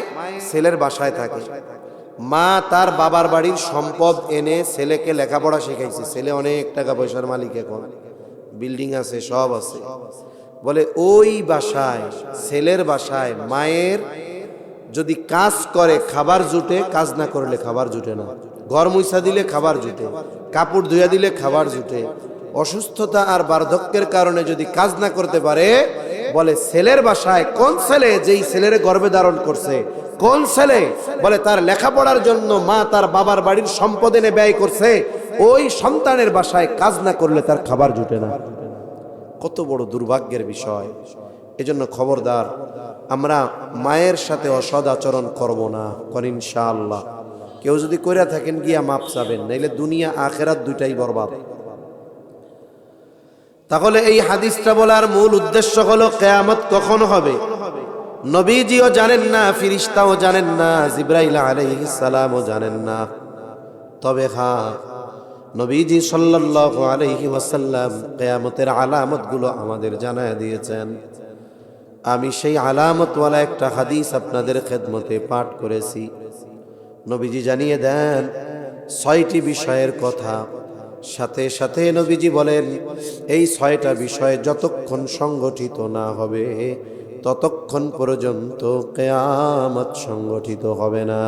ছেলের বাসায় থাকে, মা তার বাবার বাড়ির সম্পদ এনে ছেলেকে লেখাপড়া শেখাইছে, ছেলে অনেক টাকা পয়সার মালিক, এখন বিল্ডিং আছে, সব আছে। বলে ওই বাসায়, ছেলের বাসায় মায়ের যদি কাজ করে খাবার জুটে, কাজ না করলে খাবার জুটে না। ঘর মুছা দিলে খাবার জুটে, কাপড় ধুয়া দিলে খাবার জুটে। অসুস্থতা আর বার্ধক্যের কারণে যদি কাজ না করতে পারে, বলে ছেলের বাসায় কোন ছেলে যেই ছেলের গর্ভে ধারণ করছে, কোন ছেলে বলে তার লেখাপড়ার জন্য মা তার বাবার বাড়ির সম্পদ এনে ব্যয় করছে, ওই সন্তানের বাসায় কাজ না করলে তার খাবার জুটে না। কত বড় দুর্ভাগ্যের বিষয়। এজন্য খবরদার, আমরা মায়ের সাথে অসৎ আচরণ করব না, কর ইনশাআল্লাহ। কেউ যদি কইরা থাকেন গিয়া মাপ চাবেন, নাইলে দুনিয়া আখেরাত দুইটাই বরবাদ। তাহলে এই হাদিসটা বলার মূল উদ্দেশ্য হলো কিয়ামত কখন হবে নবীজিও জানেন না, ফেরেশতাও জানেন না, জিবরাইল আলাইহিস সালামও জানেন না। তবে হ্যাঁ, নবীজি সাল্লাল্লাহু আলাইহি ওয়াসাল্লাম কিয়ামতের আলামতগুলো আমাদের জানায় দিয়েছেন। আমি সেই আলামতওয়ালা একটা হাদিস আপনাদের খেদমতে পাঠ করেছি। নবীজি জানিয়ে দেন 6টি বিষয়ের কথা। সাথে সাথে নবীজি বলেন, এই 6টা বিষয় যতক্ষণ সংগঠিত না হবে ততক্ষণ পর্যন্ত কিয়ামত সংগঠিত হবে না।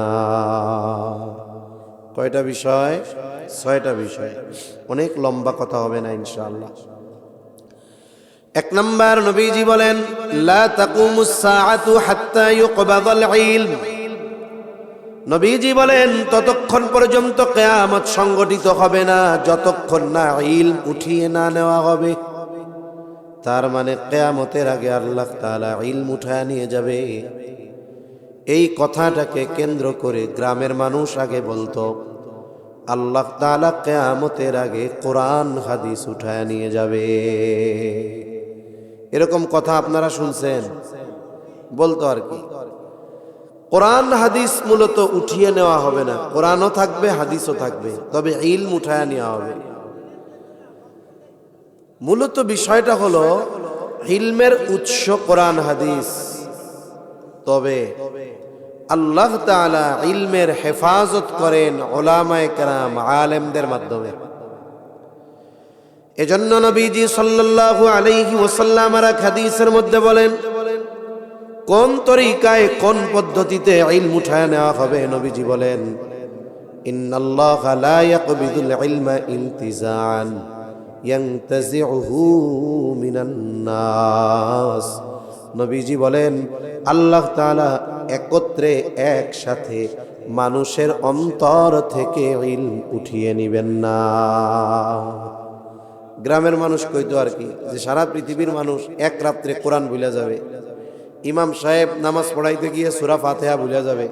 কয়টা বিষয়? 6টা বিষয়। অনেক লম্বা কথা হবে না ইনশাআল্লাহ। 1 নাম্বার, নবীজি বলেন লা তাকুমুস সাআতু হাত্তা ইউকবাদাল ইলম। নবীজি বলেন ততক্ষণ পর্যন্ত কিয়ামত সংগঠিত হবে না যতক্ষণ না ইলম উঠিয়ে না নেওয়া হবে। তার মানে কিয়ামতের আগে আল্লাহ তাআলা ইলম উঠায় নিয়ে যাবে। এই কথাটাকে কেন্দ্র করে গ্রামের মানুষ আগে বলতো আল্লাহ তাআলা কিয়ামতের আগে কোরআন হাদিস উঠায় নিয়ে যাবে। এরকম কথা আপনারা শুনছেন? বলতো আর কি। কোরআন হাদিস মূলত উঠিয়ে নেওয়া হবে না, কোরআনও থাকবে হাদিসও থাকবে, তবে ইলম উঠায় নেওয়া হবে। মূলত বিষয়টা হলো ইলমের উৎস কোরআন হাদিস, তবে আল্লাহ তাআলা ইলমের হেফাজত করেন উলামায়ে কেরাম আলেমদের মাধ্যমে। এজন্য নবীজি সাল্লাল্লাহু আলাইহি ওয়াসাল্লাম আর হাদিসের মধ্যে বলেন কোন তরিকায় কোন পদ্ধতিতে ইলম উঠায় নেওয়া হবে। নবীজি বলেন ইন্নাল্লাহা লা ইয়াকবিদুল ইলমা ইনতিজাআন ইয়ানতাজিউহু মিনান নাস। নবীজি বলেন আল্লাহ তাআলা একত্রে একসাথে মানুষের অন্তর থেকে ইলম উঠিয়ে নেবেন না। গ্রামের মানুষ কইতো আর কি যে সারা পৃথিবীর মানুষ এক রাত্রে কোরআন ভুলে যাবে, ইমাম সাহেব নামাজ পড়াইতে গিয়ে সূরা ফাতিহা ভুলে যাবে,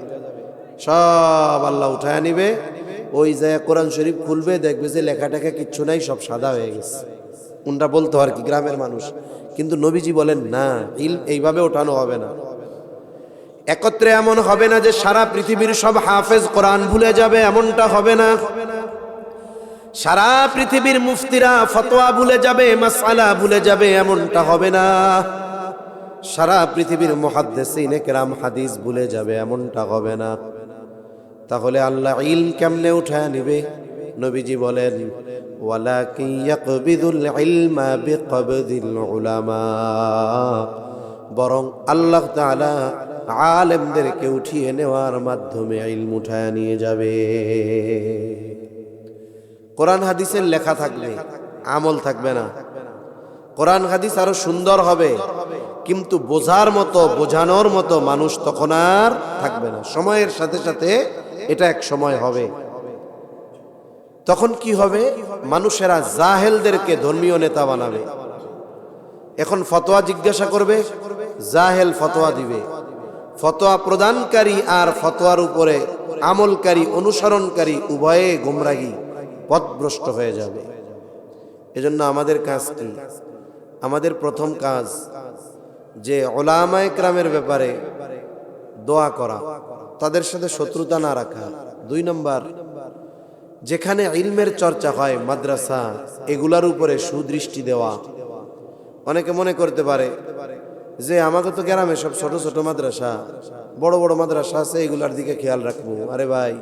সব আল্লাহ উঠায় নিবে। ওই যায় কোরআন শরীফ খুলবে, দেখবে যে লেখাটাকে কিচ্ছু নাই, সব সাদা হয়ে গেছে। উনটা বলতো আর কি গ্রামের মানুষ। কিন্তু নবীজি বলেন না, ইলম এইভাবে ওঠানো হবে না। একত্রে এমন হবে না যে সারা পৃথিবীর সব হাফেজ কোরআন ভুলে যাবে, এমনটা হবে না। সারা পৃথিবীর মুফতিরা ফতোয়া ভুলে যাবে, মাসআলা ভুলে যাবে, এমনটা হবে না। সারা পৃথিবীর মুহাদ্দিসিনে কেরাম হাদিস ভুলে যাবে, এমনটা হবে না। তাহলে আল্লাহ ইলম কেমনে উঠায় নিবে? নবীজি বলেন ওয়ালাকিন ইয়াকবিদুল ইলমা বিকবদিল উলামা। বরং আল্লাহ তাআলা আলেমদেরকে উঠিয়ে নেওয়ার মাধ্যমে ইলম উঠায় নিয়ে যাবে। কোরআন হাদিসের লেখা থাকবে, আমল থাকবে না। কোরআন হাদিস আরো সুন্দর হবে, কিন্তু বোঝার মতো বোঝানোর মতো মানুষ তখন আর থাকবে না। সময়ের সাথে সাথে এটা এক সময় হবে। তখন কি হবে? মানুষেরা জাহেলদেরকে ধর্মীয় নেতা বানাবে। এখন ফতোয়া জিজ্ঞাসা করবে, জাহেল ফতোয়া দিবে। ফতোয়া প্রদানকারী আর ফতোয়ার উপরে আমলকারী অনুসরণকারী উভয়ে গোমরাহী, পথভ্রষ্ট হয়ে যাবে। এজন্য আমাদের কাজ কি? আমাদের প্রথম কাজ যে উলামায়ে কেরামের ব্যাপারে দোয়া করা, তাদের সাথে শত্রুতা না রাখা। 2 নম্বর, যেখানে ইলমের চর্চা হয় মাদ্রাসা, এগুলার উপরে সুদৃষ্টি দেওয়া। অনেকে মনে করতে পারে যে আমাকে তো গ্রামে সব ছোট ছোট মাদ্রাসা, বড় বড় মাদ্রাসা আছে, এগুলার দিকে খেয়াল রাখবো। আরে ভাই,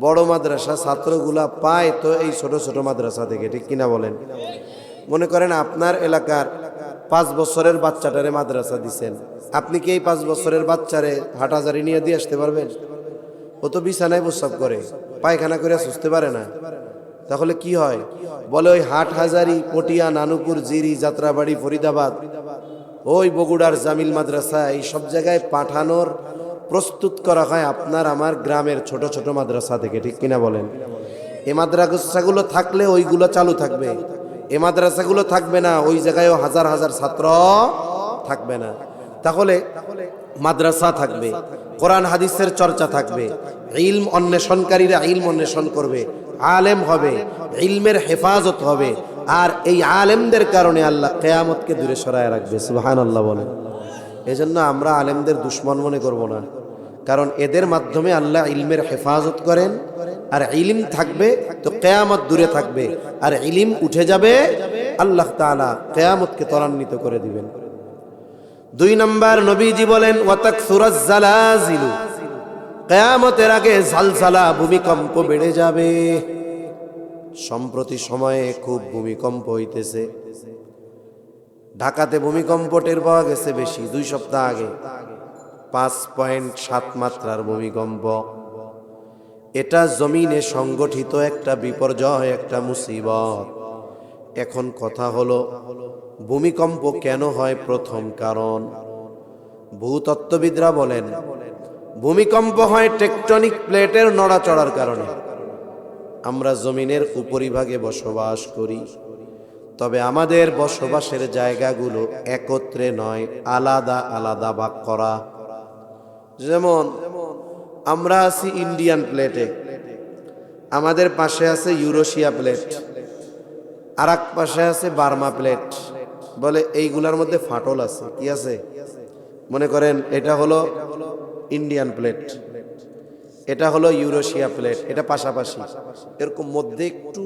বড় মাদ্রাসা ছাত্রগুলা পায় তো এই ছোট ছোট মাদ্রাসা থেকে, ঠিক কিনা বলেন? মনে করেন আপনার এলাকার 5 বছরের বাচ্চাটারে মাদ্রাসা দিচ্ছেন, আপনি কি এই 5 বছরের বাচ্চারে হাঁটাজারি নিয়ে দিয়ে আসতে পারবেন? ও তো বিছানায় প্রস্রাব করে, পায়খানা করে সুস্থতে পারে না। তাহলে কি হয়? বলে ওই হাটহাজারি, পটিয়া, নানুপুর, জিরি, যাত্রাবাড়ি, ফরিদাবাদ, ওই বগুড়ার জামিল মাদ্রাসা এই সব জায়গায় পাঠানোর প্রস্তুত করা হয় আপনার আমার গ্রামের ছোট ছোট মাদ্রাসা থেকে, ঠিক কিনা বলেন? এই মাদ্রাসাগুলো থাকলে ওইগুলো চালু থাকবে, এই মাদ্রাসাগুলো থাকবে না, ওই জায়গায়ও হাজার হাজার ছাত্র থাকবে না। তাহলে মাদ্রাসা থাকবে, কোরআন হাদিসের চর্চা থাকবে, ইলম অন্বেষণকারীরা ইলম অন্বেষণ করবে, আলেম হবে, ইলমের হেফাজত হবে, আর এই আলেমদের কারণে আল্লাহ কিয়ামতকে দূরে সরায় রাখবে। সুবহানাল্লাহ বলেন। এজন্য আমরা আলেমদের দুশ্মন মনে করব না, কারণ এদের মাধ্যমে আল্লাহ ইলমের হেফাজত করেন, আর ইলম থাকবে তো কিয়ামত দূরে থাকবে, আর ইলম উঠে যাবে আল্লাহ তাআলা কিয়ামতকে ত্বরান্বিত করে দিবেন। 2 নম্বর নবীজি বলেন ওয়াতাকসুরাজ জালাজিলু, কিয়ামতের আগে জালজালা ভূমিকম্প বেড়ে যাবে। সম্প্রতি সময়ে খুব ভূমিকম্প হইতেছে। ঢাকাতে ভূমিকম্প টের পাওয়া গেছে বেশি, 2 সপ্তাহ আগে 5.7 মাত্রার ভূমিকম্প। এটা জমিনে সংগঠিত একটা বিপর্যয়, একটা মুসিবত। এখন কথা হলো ভূমিকম্প কেন হয়? প্রথম কারণ, ভূতত্ত্ববিদরা বলেন ভূমিকম্প হয় টেকটনিক প্লেটের নড়াচড়ার কারণে। আমরা জমিনের উপরিভাগে বসবাস করি, তবে আমাদের বসবাসের জায়গাগুলো একত্রে নয়, আলাদা আলাদা ভাগ করা। যেমন আমরা আছি ইন্ডিয়ান প্লেটে, আমাদের পাশে আছে ইউরোশিয়া প্লেট, আর এক পাশে আছে বার্মা প্লেট। বলে এইগুলার মধ্যে ফাটল আছে, কি আছে? মনে করেন এটা হলো ইন্ডিয়ান প্লেট, এটা হলো ইউরোশিয়া প্লেট, এটা পাশাপাশি, এরকম মধ্যে একটু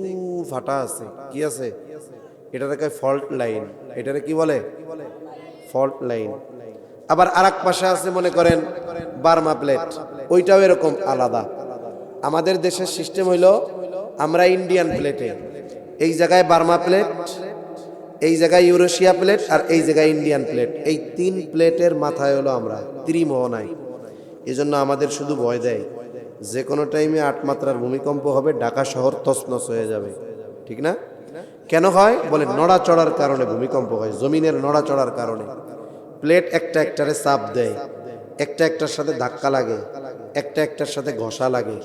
ফাটা আছে, কি আছে? এটাকে ফল্ট লাইন, এটাকে কি বলে? Fault line. আবার আর এক পাশে আছে মনে করেন বার্মা প্লেট, ওইটাও এরকম আলাদা। আমাদের দেশের সিস্টেম হইল আমরা ইন্ডিয়ান প্লেটে, এই জায়গায় বার্মা প্লেট, এই জায়গায় ইউরোশিয়া প্লেট, আর এই জায়গায় ইন্ডিয়ান প্লেট। এই 3 প্লেটের মাথায় হলো আমরা, ত্রিমোহনায়। এই জন্য আমাদের শুধু ভয় দেয় যে কোনো টাইমে 8 মাত্রার ভূমিকম্প হবে, ঢাকা শহর তছনছ হয়ে যাবে, ঠিক না? কেন হয়? বলে নড়াচড়ার কারণে ভূমিকম্প হয়, জমিনের নড়াচড়ার কারণে। প্লেট একটা একটারে চাপ দেয়, একটা একটার সাথে ধাক্কা লাগে, একটা একটার সাথে ঘষা লাগে।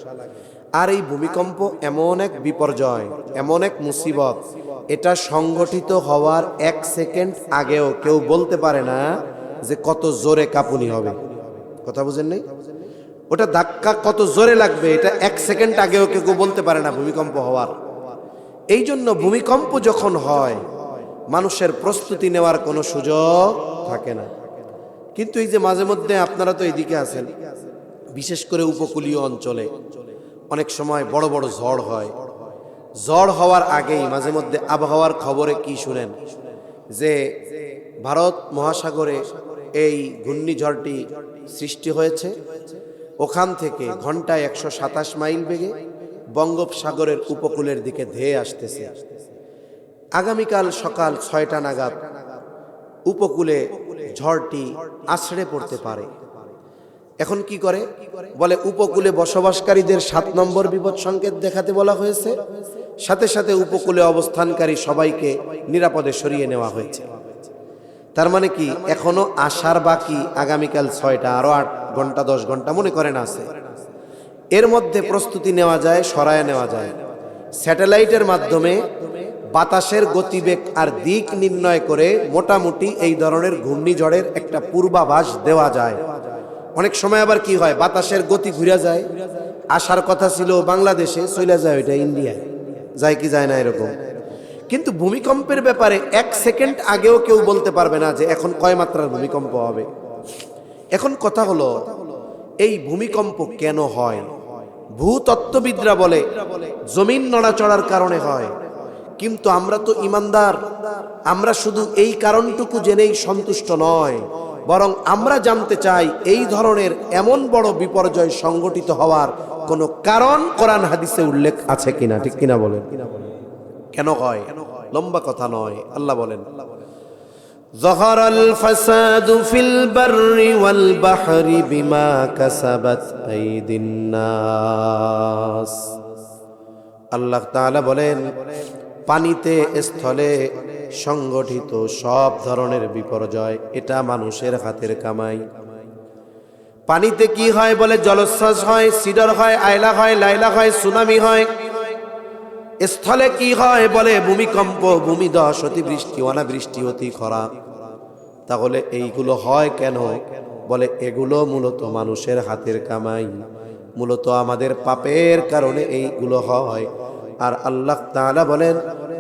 আর এই ভূমিকম্প এমন এক বিপর্যয়, এমন এক মুসিবত, এটা সংগঠিত হওয়ার 1 সেকেন্ড আগেও কেউ বলতে পারে না যে কত জোরে কাঁপুনি হবে। কথা বুঝেন নাই? ওটা ধাক্কা কত জোরে লাগবে, এটা 1 সেকেন্ড আগেও কেউ বলতে পারে না ভূমিকম্প হওয়ার। এই জন্য ভূমিকম্প যখন হয় মানুষের প্রস্তুতি নেওয়ার কোনো সুযোগ থাকে না। কিন্তু এই যে মাঝে মধ্যে আপনারা তো এদিকে আছেন, বিশেষ করে উপকূলীয় অঞ্চলে অনেক সময় বড় বড় ঝড় হয়। ঝড় হওয়ার আগেই মাঝে মধ্যে আবহাওয়ার খবরে কি শুনেন যে ভারত মহাসাগরে এই ঘূর্ণিঝড়টি সৃষ্টি হয়েছে, ওখান থেকে ঘন্টায় 127 মাইল বেগে বঙ্গোপসাগরের উপকূলের দিকে ধেয়ে আসতেছে। আগামীকাল সকাল 6টা নাগাদ উপকূলে ঝড়টি আছড়ে পড়তে পারে। এখন কি করে? বলে উপকূলে বসবাসকারীদের 7 নম্বর বিপদ সংকেত দেখাতে বলা হয়েছে, সাথে সাথে উপকূলে অবস্থানকারী সবাইকে নিরাপদে সরিয়ে নেওয়া হয়েছে। তার মানে কি এখনো আসার বাকি আগামীকাল 6টা, আরো 8 ঘন্টা 10 ঘন্টা মনে করেন আছে। এর মধ্যে প্রস্তুতি নেওয়া যায়, সরায় নেওয়া যায়। স্যাটেলাইটের মাধ্যমে বাতাসের গতিবেগ আর দিক নির্ণয় করে মোটামুটি এই ধরনের ঘূর্ণিঝড়ের একটা পূর্বাভাস দেওয়া যায়। অনেক সময় আবার কি হয়, বাতাসের গতি ঘুরে যায়, আসার কথা ছিল বাংলাদেশে, চলে যায় ওইটা ইন্ডিয়ায়, যায় কি যায় না এরকম। কিন্তু ভূমিকম্পের ব্যাপারে 1 সেকেন্ড আগেও কেউ বলতে পারবে না যে এখন কয় মাত্রার ভূমিকম্প হবে। এখন কথা হলো এই ভূমিকম্প কেন হয়? ভূতত্ত্ববিদরা বলে জমিন নড়াচড়ার কারণে হয়। কিন্তু আমরা তো ইমানদার, আমরা শুধু এই কারণটুকু জেনেই সন্তুষ্ট নয়, বরং আমরা জানতে চাই এই ধরনের এমন বড় বিপর্যয় সংগঠিত হওয়ার কোনো কারণ কোরআন হাদিসে উল্লেখ আছে কিনা, ঠিক কিনা বলেন? কেন হয়? লম্বা কথা নয়, আল্লাহ বলেন যাহারাল ফাসাদু ফিল বাররি ওয়াল বাহরি বিমা কাসাবাত আইদিন নাস। আল্লাহ তাআলা বলেন পানিতে, স্থলে সংগঠিত সব ধরনের বিপর্যয় এটা মানুষের হাতের কামাই। পানিতে কি হয় বলে জলোচ্ছ্বাস হয়, সিডর হয়, আয়লা হয়, লাইলা হয়, সুনামি হয়। স্থলে কি হয় বলে ভূমিকম্প, ভূমিধস, অতিবৃষ্টি, অনাবৃষ্টি, অতি খরা। তাহলে এইগুলো হয় কেন বলে এগুলো মূলত মানুষের হাতের কামাই, মূলত আমাদের পাপের কারণে এইগুলো হয়। আর আল্লাহ তাআলা বলেন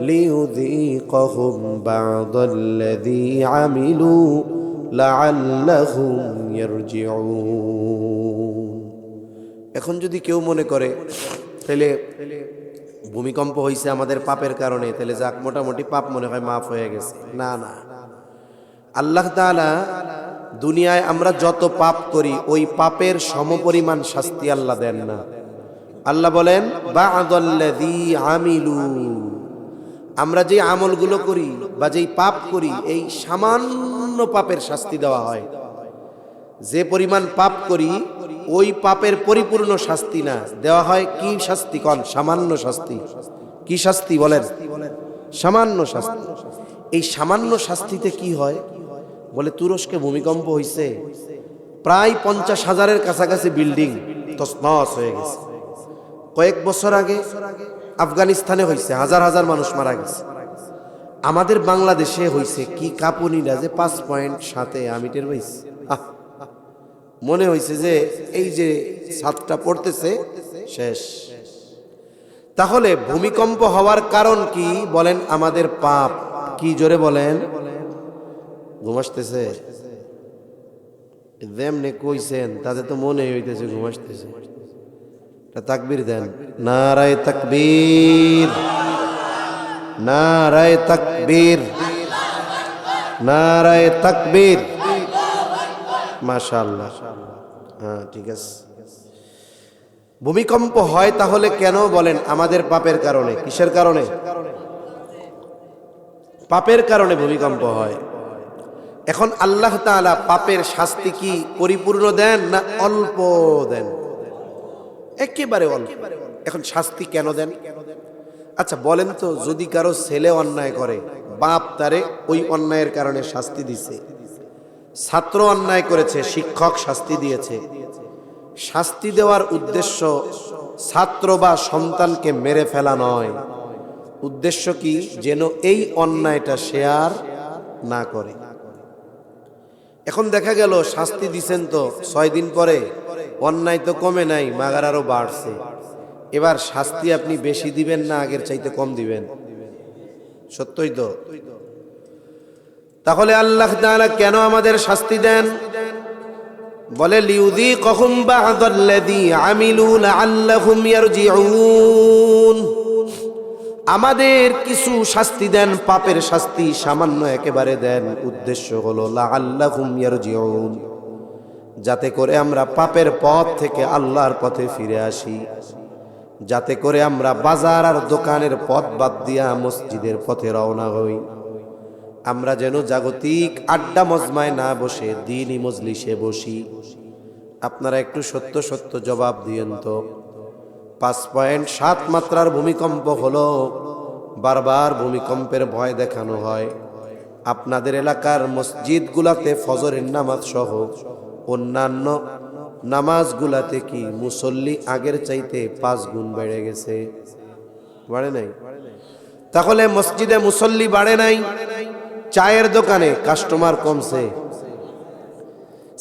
লিউযীকাহুম বা'দাল্লাযী আমিলু লাআল্লাহুম ইয়ারজিউন। এখন যদি কেউ মনে করে তাহলে ভূমিকম্প হয়েছে আমাদের পাপের কারণে, তাহলে যাক মোটামুটি পাপ মনে হয় মাফ হয়ে গেছে, না না। আল্লাহ তাআলা দুনিয়ায় আমরা যত পাপ করি ওই পাপের সমপরিমাণ শাস্তি আল্লাহ দেন না। আল্লাহ বলেন বা'দাল্লাযী আমিলু, আমরা যে আমলগুলো করি বা যেই পাপ করি এই সামান্য পাপের শাস্তি দেওয়া হয়। যে পরিমাণ পাপ করি ওই পাপের পরিপূর্ণ শাস্তি না, দেওয়া হয় কি শাস্তি কন? সামান্য শাস্তি। কি শাস্তি বলেন? সামান্য শাস্তি। এই সামান্য শাস্তিতে কি হয় বলে তুরস্কে ভূমিকম্প হয়েছে, প্রায় 50,000-এর কাছাকাছি বিল্ডিং তছনছ হয়ে গেছে। কয়েক বছর আগে আফগানিস্তানে হয়েছে, হাজার হাজার মানুষ মারা গেছে। আমাদের বাংলাদেশে হয়েছে কি কাঁপুনিটা যে 5.7 আমি টের পাইছি। মনে হয়েছে যে এই যে ছাদটা পড়তেছে শেষ। তাহলে ভূমিকম্প হওয়ার কারণ কি বলেন? আমাদের পাপ। কি জোরে বলেন? ঘুমাসতেছে যেমনে কইছেন তাতে তো মনে হইতেছে ঘুমাসতেছে। তাকবীর দেন, নারায়ে তাকবীর, নারায়ে তাকবীর, নারায়ে তাকবীর। মাশাআল্লাহ, হ্যাঁ ঠিক আছে। ভূমিকম্প হয় তাহলে কেন বলেন? আমাদের পাপের কারণে। কিসের কারণে? পাপের কারণে ভূমিকম্প হয়। এখন আল্লাহ তাআলা পাপের শাস্তি কি পরিপূর্ণ দেন না অল্প দেন? একেবারে অল্প। এখন শাস্তি কেন দেন? আচ্ছা বলেন তো, যদি কারো ছেলে অন্যায় করে, বাপ তারে ওই অন্যায়ের কারণে শাস্তি দিছে, ছাত্র অন্যায় করেছে, শিক্ষক শাস্তি দিয়েছে, শাস্তি দেওয়ার উদ্দেশ্য ছাত্র বা সন্তানকে মেরে ফেলা নয়। উদ্দেশ্য কি? যেন এই অন্যায়টা সে আর না করে। এখন দেখা গেল শাস্তি দিছেন তো 6 দিন পরে অন্যায় তো কমে নাই, মাগার আরো বাড়ছে। এবার শাস্তি আপনি বেশি দিবেন না আগের চাইতে কম দিবেন? সত্যই তো। তাহলে আল্লাহ তাআলা কেন আমাদের শাস্তি দেন? বলে লিউযীকাহুম বা'দাল্লাযী আমিলু লাআল্লাহুম ইয়ারজিউন। আমাদের কিছু শাস্তি দেন, পাপের শাস্তি সামান্য একেবারে দেন। উদ্দেশ্য হলো লাআল্লাহুম ইয়ারজিউন, যাতে করে আমরা পাপের পথ থেকে আল্লাহর পথে ফিরে আসি, যাতে করে আমরা বাজার আর দোকানের পথ বাদ দিয়া মসজিদের পথে রওনা হই। আমরা যেন জাগতিক আড্ডা মজমায় না বসে দ্বীনি মজলিসে বসি। আপনারা একটু সত্য সত্য জবাব দিয়েন তো, 5.7 মাত্রার ভূমিকম্প হলো, বারবার ভূমিকম্পের ভয় দেখানো হয়। আপনাদের এলাকার মসজিদগুলাতে ফজরের নামাজ সহ অন্যান্য নামাজগুলাতে কি মুসল্লি আগের চাইতে 5 গুণ বেড়ে গেছে? বাড়ে নাই? তাহলে মসজিদে মুসল্লি বাড়ে নাই, চায়ের দোকানে কাস্টমার কমছে,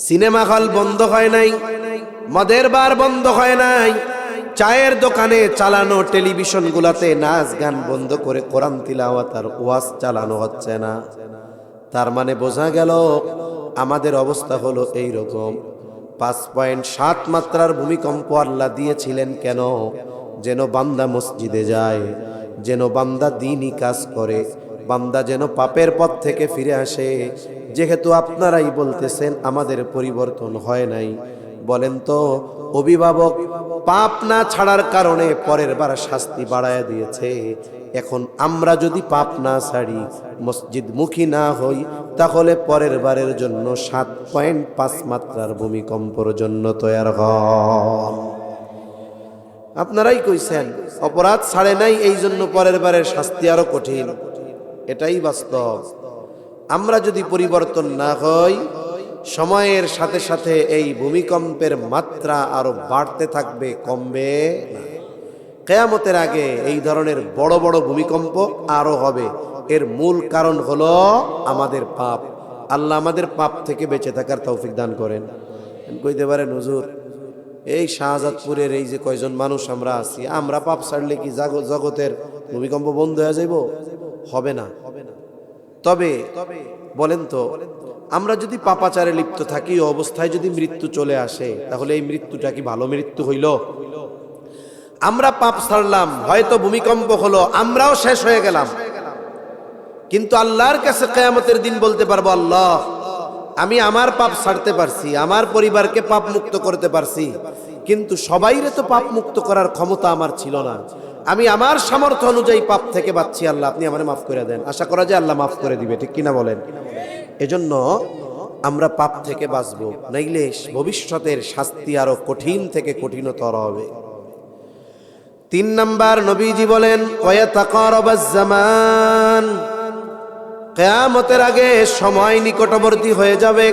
সিনেমা হল বন্ধ হয় নাই, মদের বার বন্ধ হয় নাই, চায়ের দোকানে চালানো টেলিভিশন গুলাতে নাচ গান বন্ধ করে কোরআন তিলাওয়াত আর ওয়াজ চালানো হচ্ছে না। তার মানে বোঝা গেল আমাদের অবস্থা হলো এই রকম। 5.7 মাত্রার ভূমিকম্প আল্লাহ দিয়েছিলেন কেন? যেন বান্দা মসজিদে যায়, যেন বান্দা দ্বীনি কাজ করে, বান্দা যেন পাপের পথ থেকে ফিরে আসে। যেহেতু আপনারাই বলতেছেন আমাদের পরিবর্তন হয় নাই, বলেন তো অভিভাবক পাপ না ছাড়ার কারণে পরের বার শাস্তি বাড়ায় দিয়েছে। এখন আমরা যদি পাপ না ছাড়ি, মসজিদ মুখী না হই, তাহলে পরের বারের জন্য 7.5 মাত্রার ভূমিকম্পর জন্য তৈয়ার হন। আপনারাই কইছেন অপরাধ ছাড়ে নাই, এই জন্য পরের বারের শাস্তি আরো কঠিন। এটাই বাস্তব। আমরা যদি পরিবর্তন না হই, সময়ের সাথে সাথে এই ভূমিকম্পের মাত্রা আরো বাড়তে থাকবে, কমবে না। কিয়ামতের আগে এই ধরনের বড় বড় ভূমিকম্প আরো হবে। এর মূল কারণ হলো আমাদের পাপ। আল্লাহ আমাদের পাপ থেকে বেঁচে থাকার তৌফিক দান করেন। কইতে পারেন হুজুর, এই শাহজাদপুরের এই যে কয়জন মানুষ আমরা আছি, আমরা পাপ ছাড়লে কি জগতের ভূমিকম্প বন্ধ হয়ে যাইব? হবে না। তবে বলেন তো, আমরা যদি পাপাচারে লিপ্ত থাকি, অবস্থায় যদি মৃত্যু চলে আসে, তাহলে এই মৃত্যুটা কি ভালো মৃত্যু হইল? আমরা পাপ ছাড়লাম, হয়তো ভূমিকম্প হলো, আমরাও শেষ হয়ে গেলাম, কিন্তু আল্লাহর কাছে কিয়ামতের দিন বলতে পারবো, আল্লাহ, আমি আমার পাপ ছাড়তে পারছি, আমার পরিবারকে পাপ মুক্ত করতে পারছি, কিন্তু সবাইরে তো পাপ মুক্ত করার ক্ষমতা আমার ছিল না। আমি আমার সামর্থ্য অনুযায়ী পাপ থেকে বাঁচছি, আল্লাহ আপনি আমারে মাফ করে দেন। আশা করা যায় আল্লাহ মাফ করে দিবে, ঠিক কিনা বলেন? এজন্য আমরা পাপ থেকে বাঁচবো, নাইলে ভবিষ্যতের শাস্তি আরো কঠিন থেকে কঠিনতর হবে। 3 নাম্বার, নবীজি বলেন ওয়াতাকারাবাজ জামান, কিয়ামতের আগে সময় নিকটবর্তী হয়ে যাবে।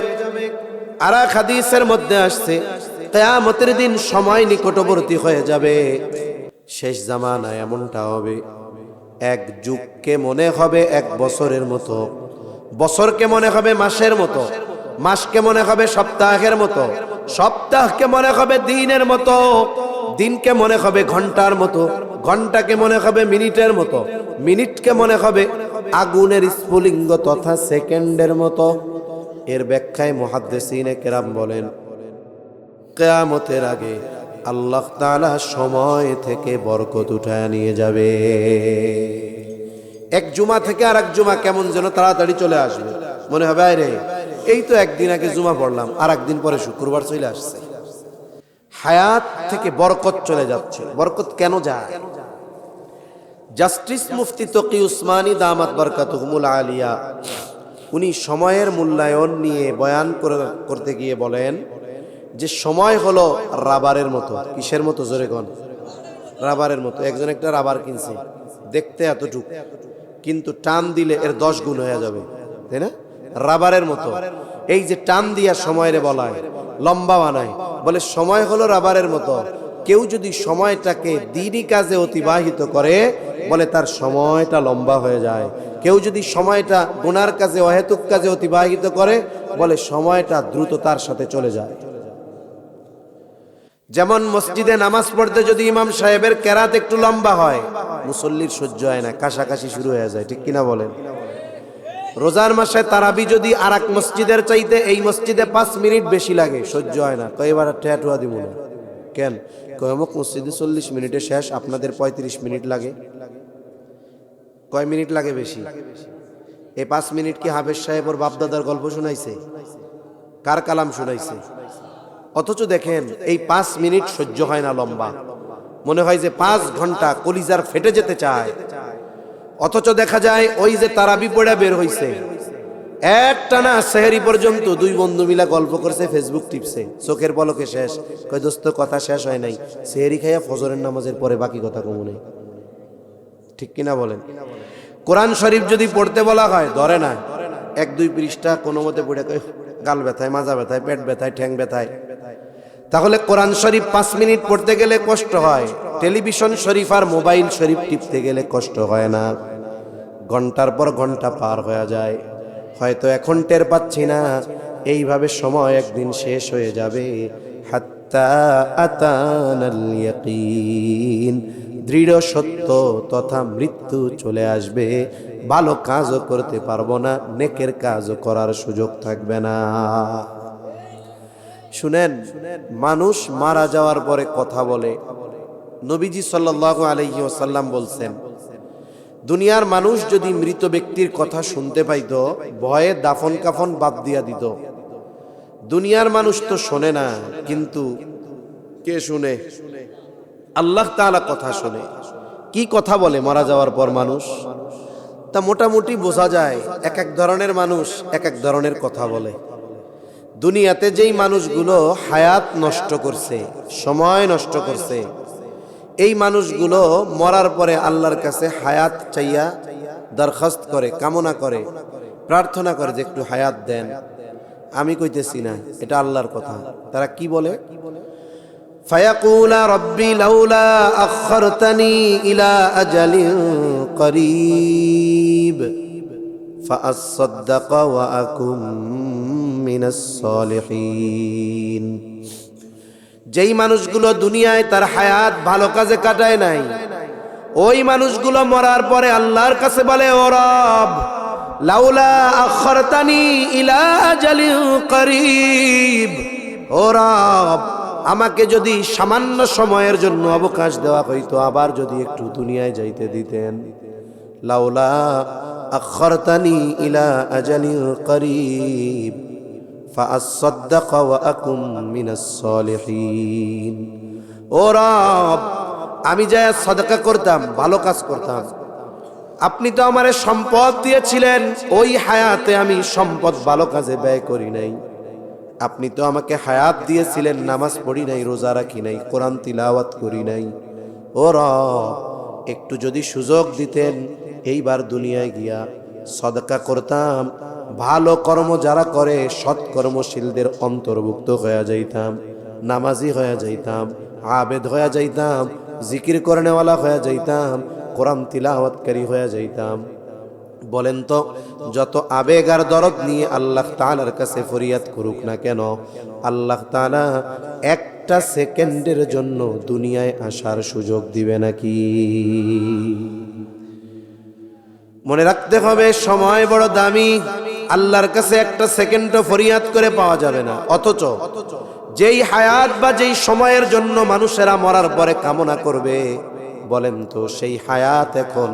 আর এক হাদিসের মধ্যে আসছে, কিয়ামতের দিন সময় নিকটবর্তী হয়ে যাবে। শেষ জামানায় এমনটা হবে, এক যুগকে মনে হবে 1 বছরের মতো, বছরকে মনে হবে মাসের মতো, মাসকে মনে হবে সপ্তাহের মতো, সপ্তাহকে মনে হবে দিনের মতো, দিনকে মনে হবে ঘন্টার মতো, ঘন্টাকে মনে হবে মিনিটের মতো, মিনিটকে মনে হবে আগুনের স্ফুলিঙ্গ তথা সেকেন্ডের মতো। এর ব্যাখ্যায় মুহাদ্দিসিনে কেরাম বলেন, কিয়ামতের আগে আল্লাহ তাআলা সময় থেকে বরকত উঠায় নিয়ে যাবে। এক জুমা থেকে আর এক জুমা কেমন যেন তাড়াতাড়ি চলে আসবে, মনে হবে আরে এই তো একদিন আগে জুমা পড়লাম, আর একদিন পরে শুক্রবার চলে আসছে। হায়াত থেকে বরকত চলে যাচ্ছে। বরকত কেন যায়? জাস্টিস মুফতি তকি উসমানী দামাত বরকাতুহুমুল আলিয়া, উনি সময়ের মূল্যায়ন নিয়ে বয়ান করতে গিয়ে বলেন যে সময় হলো রাবারের মতো। কিসের মতো? জোরে কোন। রাবারের মতো। একজন একটা রাবার কিনছে, দেখতে এতটুক, কিন্তু টান দিলে এর 10 গুণ হয়ে যাবে, তাই না? রাবারের মতো। এই যে টান দিয়া সময়ের বলায় লম্বা বানায়, বলে সময় হলো রাবারের মতো। কেউ যদি সময়টাকে দিনই কাজে অতিবাহিত করে, বলে তার সময়টা লম্বা হয়ে যায়। কেউ যদি সময়টা গুনার কাজে, অহেতুক কাজে অতিবাহিত করে, বলে সময়টা দ্রুত তার সাথে চলে যায়। যেমন মসজিদে নামাজ পড়তে যদি ইমাম সাহেবের কেরাত একটু লম্বা হয়, মুসল্লির সহ্য হয় না, কাশাকাশি শুরু হয়ে যায়, ঠিক কিনা বলেন? রোজার মাসে তারাবি যদি আর এক মসজিদের চাইতে এই মসজিদে 5 মিনিট বেশি লাগে, সহ্য হয় না, তো এবার ঠেয়াঠুয়া দিব না। কেন? অমুক মসজিদে 40 মিনিটে শেষ, আপনাদের 35 মিনিট লাগে। কয় মিনিট লাগে বেশি? এই 5 মিনিট কি হাফেজ সাহেব ওর বাপদাদার গল্প শোনাইছে? কার কালাম শোনাইছে? অথচ দেখেন এই 5 মিনিট সহ্য হয় না লম্বা, মনে হয় যে 5 ঘন্টা, কলিজার ফেটে যেতে চায়। অথচ দেখা যায় ওই যে তারাবি পড়া বের হইছে, একটানা সেহরি পর্যন্ত 2 বন্ধু মিলা গল্প করছে, ফেসবুক টিপছে, চোখের পলকে শেষ। কয় দোস্ত কথা শেষ হয় নাই, সেহরি খাইয়া ফজরের নামাজের পরে বাকি কথা কমুনে, ঠিক কিনা বলেন? কোরআন শরীফ যদি পড়তে বলা হয়, ধরে না, 1-2 পৃষ্ঠা কোনো মতে পড়ে গাল ব্যথায়, মাজা ব্যথায়, পেট ব্যথায়, ঠ্যাং ব্যথায়। তাহলে কোরআন শরীফ 5 মিনিট পড়তে গেলে কষ্ট হয়, টেলিভিশন শরীফ আর মোবাইল শরীফ টিপতে গেলে কষ্ট হয় না। ঘন্টার পর ঘন্টা পার হয়ে যায়, হয়তো এখন টের পাচ্ছি না, এইভাবে সময় একদিন শেষ হয়ে যাবে। হাত্তা আতানাল ইয়াকিন, দৃঢ় সত্য তথা মৃত্যু চলে আসবে। ভালো কাজও করতে পারবো না, নেকের কাজও করার সুযোগ থাকবে না। শুনেন, মানুষ মারা যাওয়ার পরে কথা বলে। নবীজি সাল্লাল্লাহু আলাইহি ওয়াসাল্লাম বলছেন, দুনিয়ার মানুষ যদি মৃত ব্যক্তির কথা শুনতে পাইত, ভয়ে দাফন কাফন বাদ দিয়া দিত। দুনিয়ার মানুষ তো শোনে না, কিন্তু কে শুনে? আল্লাহ তাআলা কথা শুনে। কি কথা বলে মারা যাওয়ার পর মানুষ? তা মোটামুটি বোঝা যায়, এক এক ধরনের মানুষ এক এক ধরনের কথা বলে। দুনিয়াতে যেই মানুষগুলো হায়াত নষ্ট করছে, সময় নষ্ট করছে, এই মানুষগুলো মরার পরে আল্লাহর কাছে হায়াত চাইয়া দরখাস্ত করে, কামনা করে, প্রার্থনা করে যে একটু হায়াত দেন। আমি কইতেছি না, এটা আল্লাহর কথা। তারা কি বলে? ফায়াকুলা রব্বি লাউলা আখরতানি ইলা আজালিন করিব ফাআসাদদাক ওয়া আকুম মিনাস সালিহিন। যেই মানুষগুলো দুনিয়ায় তার হায়াত ভালো কাজে কাটায় নাই, ওই মানুষগুলো মরার পরে আল্লাহর কাছে বলে, ও রব, লাউলা আখরতানি ইলা আজালিন করিব, ও রব, আমাকে যদি সামান্য সময়ের জন্য অবকাশ দেওয়া হইতো, আবার যদি একটু দুনিয়ায় যাইতে দিতেন। লাউলা আখরতানি ইলা আজালিন করিব ফাআসাদদাক ওয়া আকুম মিনাস সালিহিন। ও রব, আমি যা সাদাকা করতাম, ভালো কাজ করতাম, আপনি তো আমারে সম্পদ দিয়েছিলেন, ওই হায়াতে আমি সম্পদ ভালো কাজে ব্যয় করি নাই। আপনি তো আমাকে হায়াত দিয়েছিলেন, নামাজ পড়ি নাই, রোজা রাখি নাই, কোরআন তিলাওয়াত করি নাই। ও রব, একটু যদি সুযোগ দিতেন, এইবার দুনিয়ায় গিয়া সাদাকা করতাম, ভালো কর্ম যারা করে সৎকর্মশীলদের অন্তর্ভুক্ত হয়ে যাইতাম, নামাজি হয়ে যাইতাম, আবেদ হয়ে যাইতাম, জিকির করনেওয়ালা হয়ে যাইতাম, কোরআন তিলাওয়াতকারী হয়ে যাইতাম। বলেন তো, যত আবেগ আর দরদ নিয়ে আল্লাহ তাআলার কাছে ফরিয়াদ করুক না কেন, আল্লাহ তাআলা একটা সেকেন্ডের জন্য দুনিয়ায় আসার সুযোগ দিবে নাকি? মনে রাখতে হবে, সময় বড় দামি। আল্লাহর কাছে একটা সেকেন্ডও ফরিয়াদ করে পাওয়া যাবে না। অথচ যেই হায়াত বা যেই সময়ের জন্য মানুষেরা মরার পরে কামনা করবে, বলেন তো সেই হায়াত এখন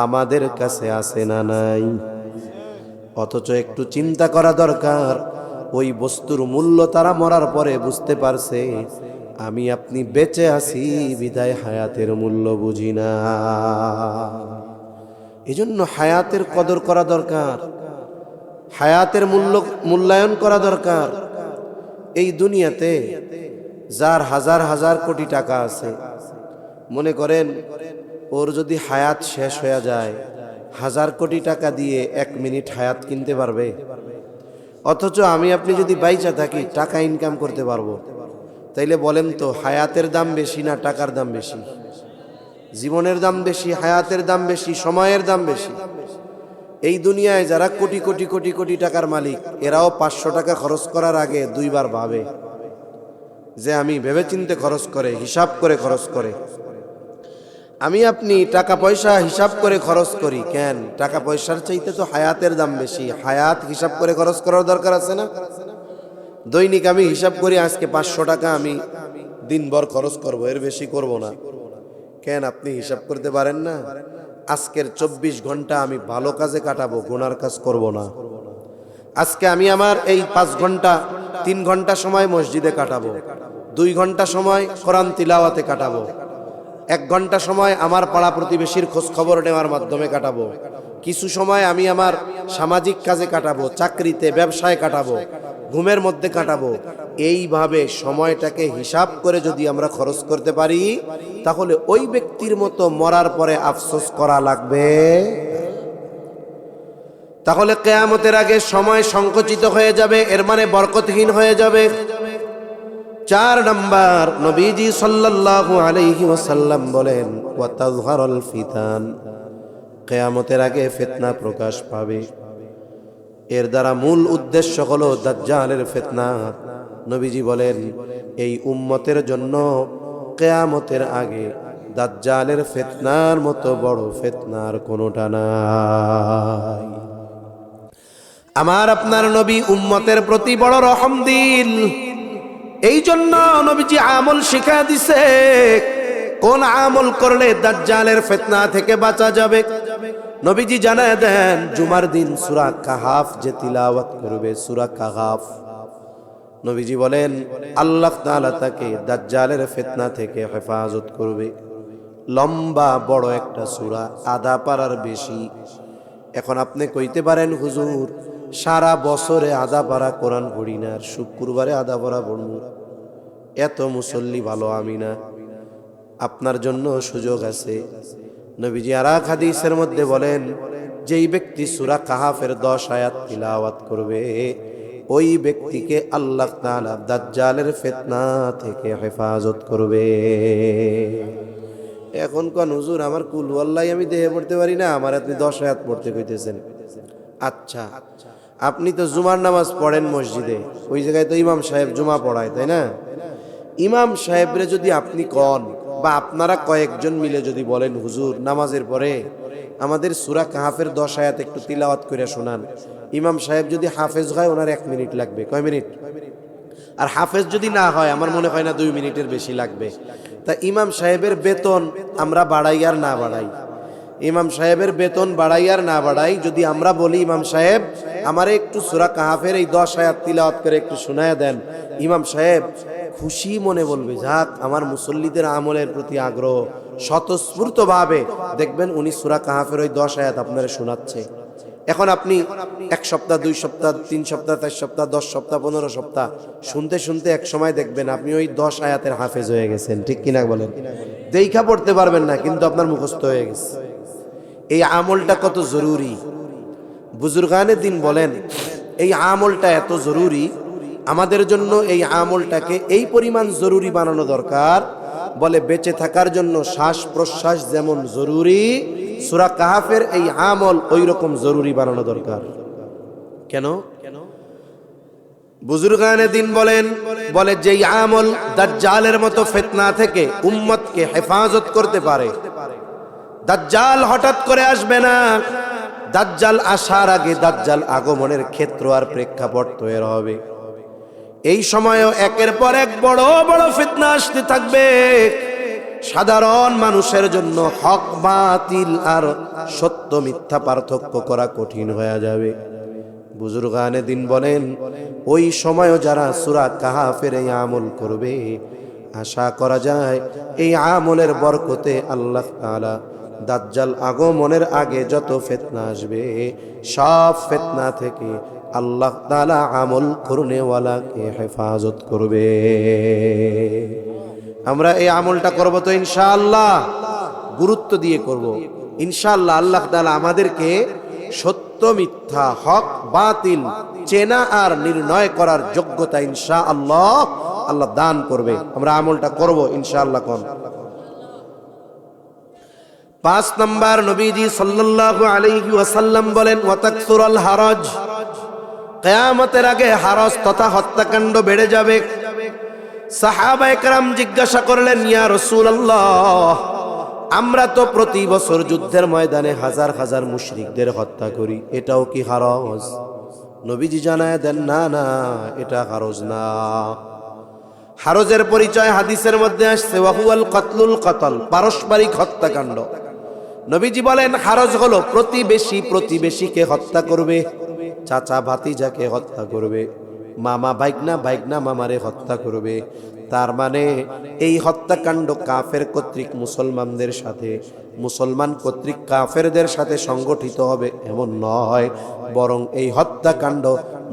আমাদের কাছে আছে না নাই? অথচ একটু চিন্তা করা দরকার, ওই বস্তুর মূল্য তারা মরার পরে বুঝতে পারছে। আমি আপনি বেঁচে আছি বিদায় হায়াতের মূল্য বুঝি না। এজন্য হায়াতের কদর করা দরকার, হায়াতের মূল্যায়ন করা দরকার। এই দুনিয়াতে যার হাজার হাজার কোটি টাকা আছে, মনে করেন ওর যদি হায়াত শেষ হয়ে যায়, 1000 কোটি টাকা দিয়ে 1 মিনিট হায়াত কিনতে পারবে? অথচ আমি আপনি যদি বাইচা থাকি, টাকা ইনকাম করতে পারবো। তাইলে বলেন তো, হায়াতের দাম বেশি না টাকার দাম বেশি? জীবনের দাম বেশি, হায়াতের দাম বেশি, সময়ের দাম বেশি। এই দুনিয়ায় যারা কোটি কোটি কোটি কোটি টাকার মালিক, এরাও 500 টাকা খরচ করার আগে 2 বার ভাবে যে আমি ভেবেচিন্তে খরচ করে, হিসাব করে খরচ করে। আমি আপনি টাকা পয়সা হিসাব করে খরচ করি কেন? টাকা পয়সার চাইতে তো হায়াতের দাম বেশি। হায়াত হিসাব করে খরচ করার দরকার আছে না? দৈনিক আমি হিসাব করি, আজকে 500 টাকা আমি দিনভর খরচ করব, এর বেশি করব না। কেন আপনি হিসাব করতে পারেন না? আজকের 24 ঘন্টা আমি ভালো কাজে কাটাবো, গুনার কাজ করব না। আজকে আমি আমার এই 5 ঘন্টা, 3 ঘন্টা সময় মসজিদে কাটাবো, 2 ঘন্টা সময় কোরআন তিলাওয়াতে কাটাবো, 1 ঘন্টা সময় আমার পাড়া প্রতিবেশীর খোঁজ খবর নেওয়ার মাধ্যমে কাটাবো, কিছু সময় আমি আমার সামাজিক কাজে কাটাবো, চাকরিতে, ব্যবসায় কাটাবো, ঘুমের মধ্যে কাটাবো। এইভাবে সময়টাকে হিসাব করে যদি আমরা খরচ করতে পারি, তাহলে ওই ব্যক্তির মতো মরার পরে আফসোস করা লাগবে। তাহলে কিয়ামতের আগে সময় সংকুচিত হয়ে যাবে, এর মানে বরকতহীন হয়ে যাবে। 4 নাম্বার, নবীজি সাল্লাল্লাহু আলাইহি ওয়াসাল্লাম বলেন, ওয়া তাযহারুল ফিতান, কিয়ামতের আগে ফিতনা প্রকাশ পাবে। এর দ্বারা মূল উদ্দেশ্য হলো দাজ্জালের ফিতনা। নবীজি বলেন, এই উম্মতের জন্য কিয়ামতের আগে দাজ্জালের ফিতনার মতো বড় ফিতনার কোনোটা নাই। আমার আপনার নবী উম্মতের প্রতি বড় রহমদিল। এই জন্য নবীজি আমল শিখা দিছে, কোন আমল করলে দাজ্জালের ফিতনা থেকে বাঁচা যাবে। নবীজি জানায় দেন, জুমার দিন সূরা কাহাফ যে তিলাওয়াত করবে, সূরা কাহাফ, নবীজি বলেন আল্লাহ তাআলা তাকে দাজ্জালের ফিতনা থেকে হেফাজত করবে। লম্বা বড় একটা সূরা, আধা পারার বেশি। এখন আপনি কইতে পারেন, হুজুর সারা বছরে আধা পারা কোরআন পড়ি না, আর শুক্রবারে আধা পারা পড়ব, এত মুসল্লি ভালো আমি না। আপনার জন্য সুযোগ আছে। নবীজি আর এক হাদিসের মধ্যে বলেন, যেই ব্যক্তি সূরা কাহাফের 10 আয়াত তিলাওয়াত করবে ওই ব্যক্তিকে আল্লাহ তাআলা দাজ্জালের ফিতনা থেকে হেফাজত করবে। এখন কোন হুজুর আমার কুল ওয়াল্লাহি আমি দেহে পড়তে পারি না, আমার আপনি 10 আয়াত পড়তে কইতেছেন। আচ্ছা, আপনি তো জুমার নামাজ পড়েন মসজিদে, ওই জায়গায় তো ইমাম সাহেব জুমা পড়ায়, তাই না? ইমাম সাহেবরে যদি আপনি কন বা আপনারা কয়েকজন মিলে যদি বলেন হুজুর নামাজের পরে আমাদের সূরা কাহাফের 10 আয়াত একটু তিলাওয়াত করে শোনান, ইমাম সাহেব যদি হাফেজ হয় ওনার 1 মিনিট লাগবে। কয় মিনিট? আর হাফেজ যদি না হয় আমার মনে হয় না 2 মিনিটের বেশি লাগবে। তা ইমাম সাহেবের বেতন আমরা বাড়াই আর না বাড়াই, ইমাম সাহেবের বেতন বাড়াই আর না বাড়াই, যদি আমরা বলি ইমাম সাহেব আমারে একটু সূরা কাহাফের এই 10 আয়াত তিলাওয়াত করে একটু শোনায়া দেন, ইমাম সাহেব খুশি মনে বলবে যাক আমার মুসল্লিদের আমলের প্রতি আগ্রহ, স্বতঃস্ফূর্তভাবে দেখবেন উনি সূরা কাহাফের ওই 10 আয়াত আপনারা শোনাচ্ছে। এখন আপনি 1 সপ্তাহ 2 সপ্তাহ 3 সপ্তাহ 4 সপ্তাহ 10 সপ্তাহ 15 সপ্তাহ শুনতে শুনতে এক সময় দেখবেন আপনি ওই 10 আয়াতের হাফেজ হয়ে গেছেন, ঠিক কিনা বলেন? দেখা পড়তে পারবেন না কিন্তু আপনার মুখস্থ হয়ে গেছে। এই আমলটা কত জরুরি, বুজুর্গানে দিন বলেন এই আমলটা এত জরুরি আমাদের জন্য, এই আমলটাকে এই পরিমাণ জরুরি বানানো দরকার, বলে বেঁচে থাকার জন্য শ্বাস প্রশ্বাস যেমন জরুরি সূরা কাহাফের এই আমল ওই রকম জরুরি বানানো দরকার। কেন? বুজুর্গানে দিন বলেন বলে যেই আমল দাজ্জালের মতো ফিতনা থেকে উম্মতকে হেফাজত করতে পারে। দাজ্জাল হঠাৎ করে আসবে না, দাজ্জাল আসার আগে দাজ্জাল আগমনের ক্ষেত্র আর প্রেক্ষাপট তৈরি হবে। এই সময়ও একের পর এক বড় বড় ফিতনা আসতে থাকবে, সাধারণ মানুষের জন্য হক বাতিল আর সত্য মিথ্যা পার্থক্য করা কঠিন হয়ে যাবে। বুজুর্গানে দিন বলেন ওই সময়ও যারা সূরা কাহাফের এই আমল করবে আশা করা যায় এই আমলের বরকতে আল্লাহ তাআলা দাজ্জাল আগমনের আগে যত ফিতনা আসবে সব ফিতনা থেকে আল্লাহ তাআলা আমল করনেওয়ালাকে হেফাজত করবে। আমরা এই আমলটা করব তো ইনশাআল্লাহ, গুরুত্ব দিয়ে করব ইনশাআল্লাহ। আল্লাহ তাআলা আমাদেরকে সত্য মিথ্যা হক বাতিল চেনা আর নির্ণয় করার যোগ্যতা ইনশাআল্লাহ আল্লাহ দান করবে। আমরা আমলটা করব ইনশাআল্লাহ। কোন 5 নাম্বার নবীজি সাল্লাল্লাহু আলাইহি ওয়াসাল্লাম বলেন ওয়াতাকসুরুল হারাজ, কিয়ামতের আগে হারাজ তথা হত্যাকাণ্ড বেড়ে যাবে। সাহাবায়ে কেরাম জিজ্ঞাসা করলেন ইয়া রাসূলুল্লাহ আমরা তো প্রতি বছর যুদ্ধের ময়দানে হাজার হাজার মুশরিকদের হত্যা করি, এটাও কি হারাজ? নবীজি জানায় দেন না না এটা হারাজ না। হারাজের পরিচয় হাদিসের মধ্যে আসছে ওয়াহুয়াল কতলুল কতল, পারস্পরিক হত্যাকাণ্ড। নবীজি বলেন হারাজ হলো প্রতিবেশী প্রতিবেশীকে হত্যা করবে, চাচা ভাতিজাকে হত্যা করবে, মামা ভাইগনা মামারে হত্যা করবে। তার মানে এই হত্যাকাণ্ড কাফের কর্তৃক মুসলমানদের সাথে, মুসলমান কর্তৃক কাফেরদের সাথে সংগঠিত হবে এমন নয়, বরং এই হত্যাকাণ্ড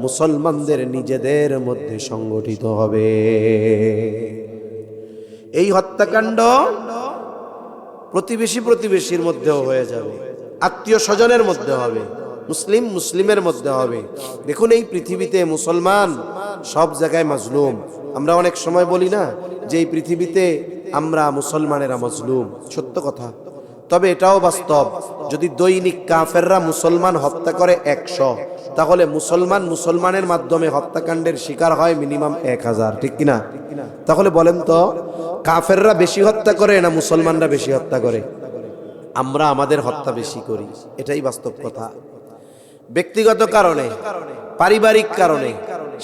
মুসলমানদের নিজেদের মধ্যে সংগঠিত হবে। এই হত্যাকাণ্ড প্রতিবেশী প্রতিবেশীর মধ্যেও হয়ে যাবে, আত্মীয় স্বজনের মধ্যে হবে, মুসলিম মুসলিমের মধ্যে হবে। দেখুন এই পৃথিবীতে মুসলমান সব জায়গায় মাজলুম। আমরা অনেক সময় বলি না যে এই পৃথিবীতে আমরা মুসলমানেরা মাজলুম, সত্য কথা। তবে এটাও বাস্তব, যদি দৈনিক কাফেররা মুসলমান হত্যা করে 100, তাহলে মুসলমানের মাধ্যমে হত্যাকাণ্ডের শিকার হয় মিনিমাম 1000, ঠিক কিনা? তাহলে বলেন তো কাফেররা বেশি হত্যা করে না মুসলমানরা বেশি হত্যা করে? আমরা আমাদের হত্যা বেশি করি, এটাই বাস্তব কথা। ব্যক্তিগত কারণে, পারিবারিক কারণে,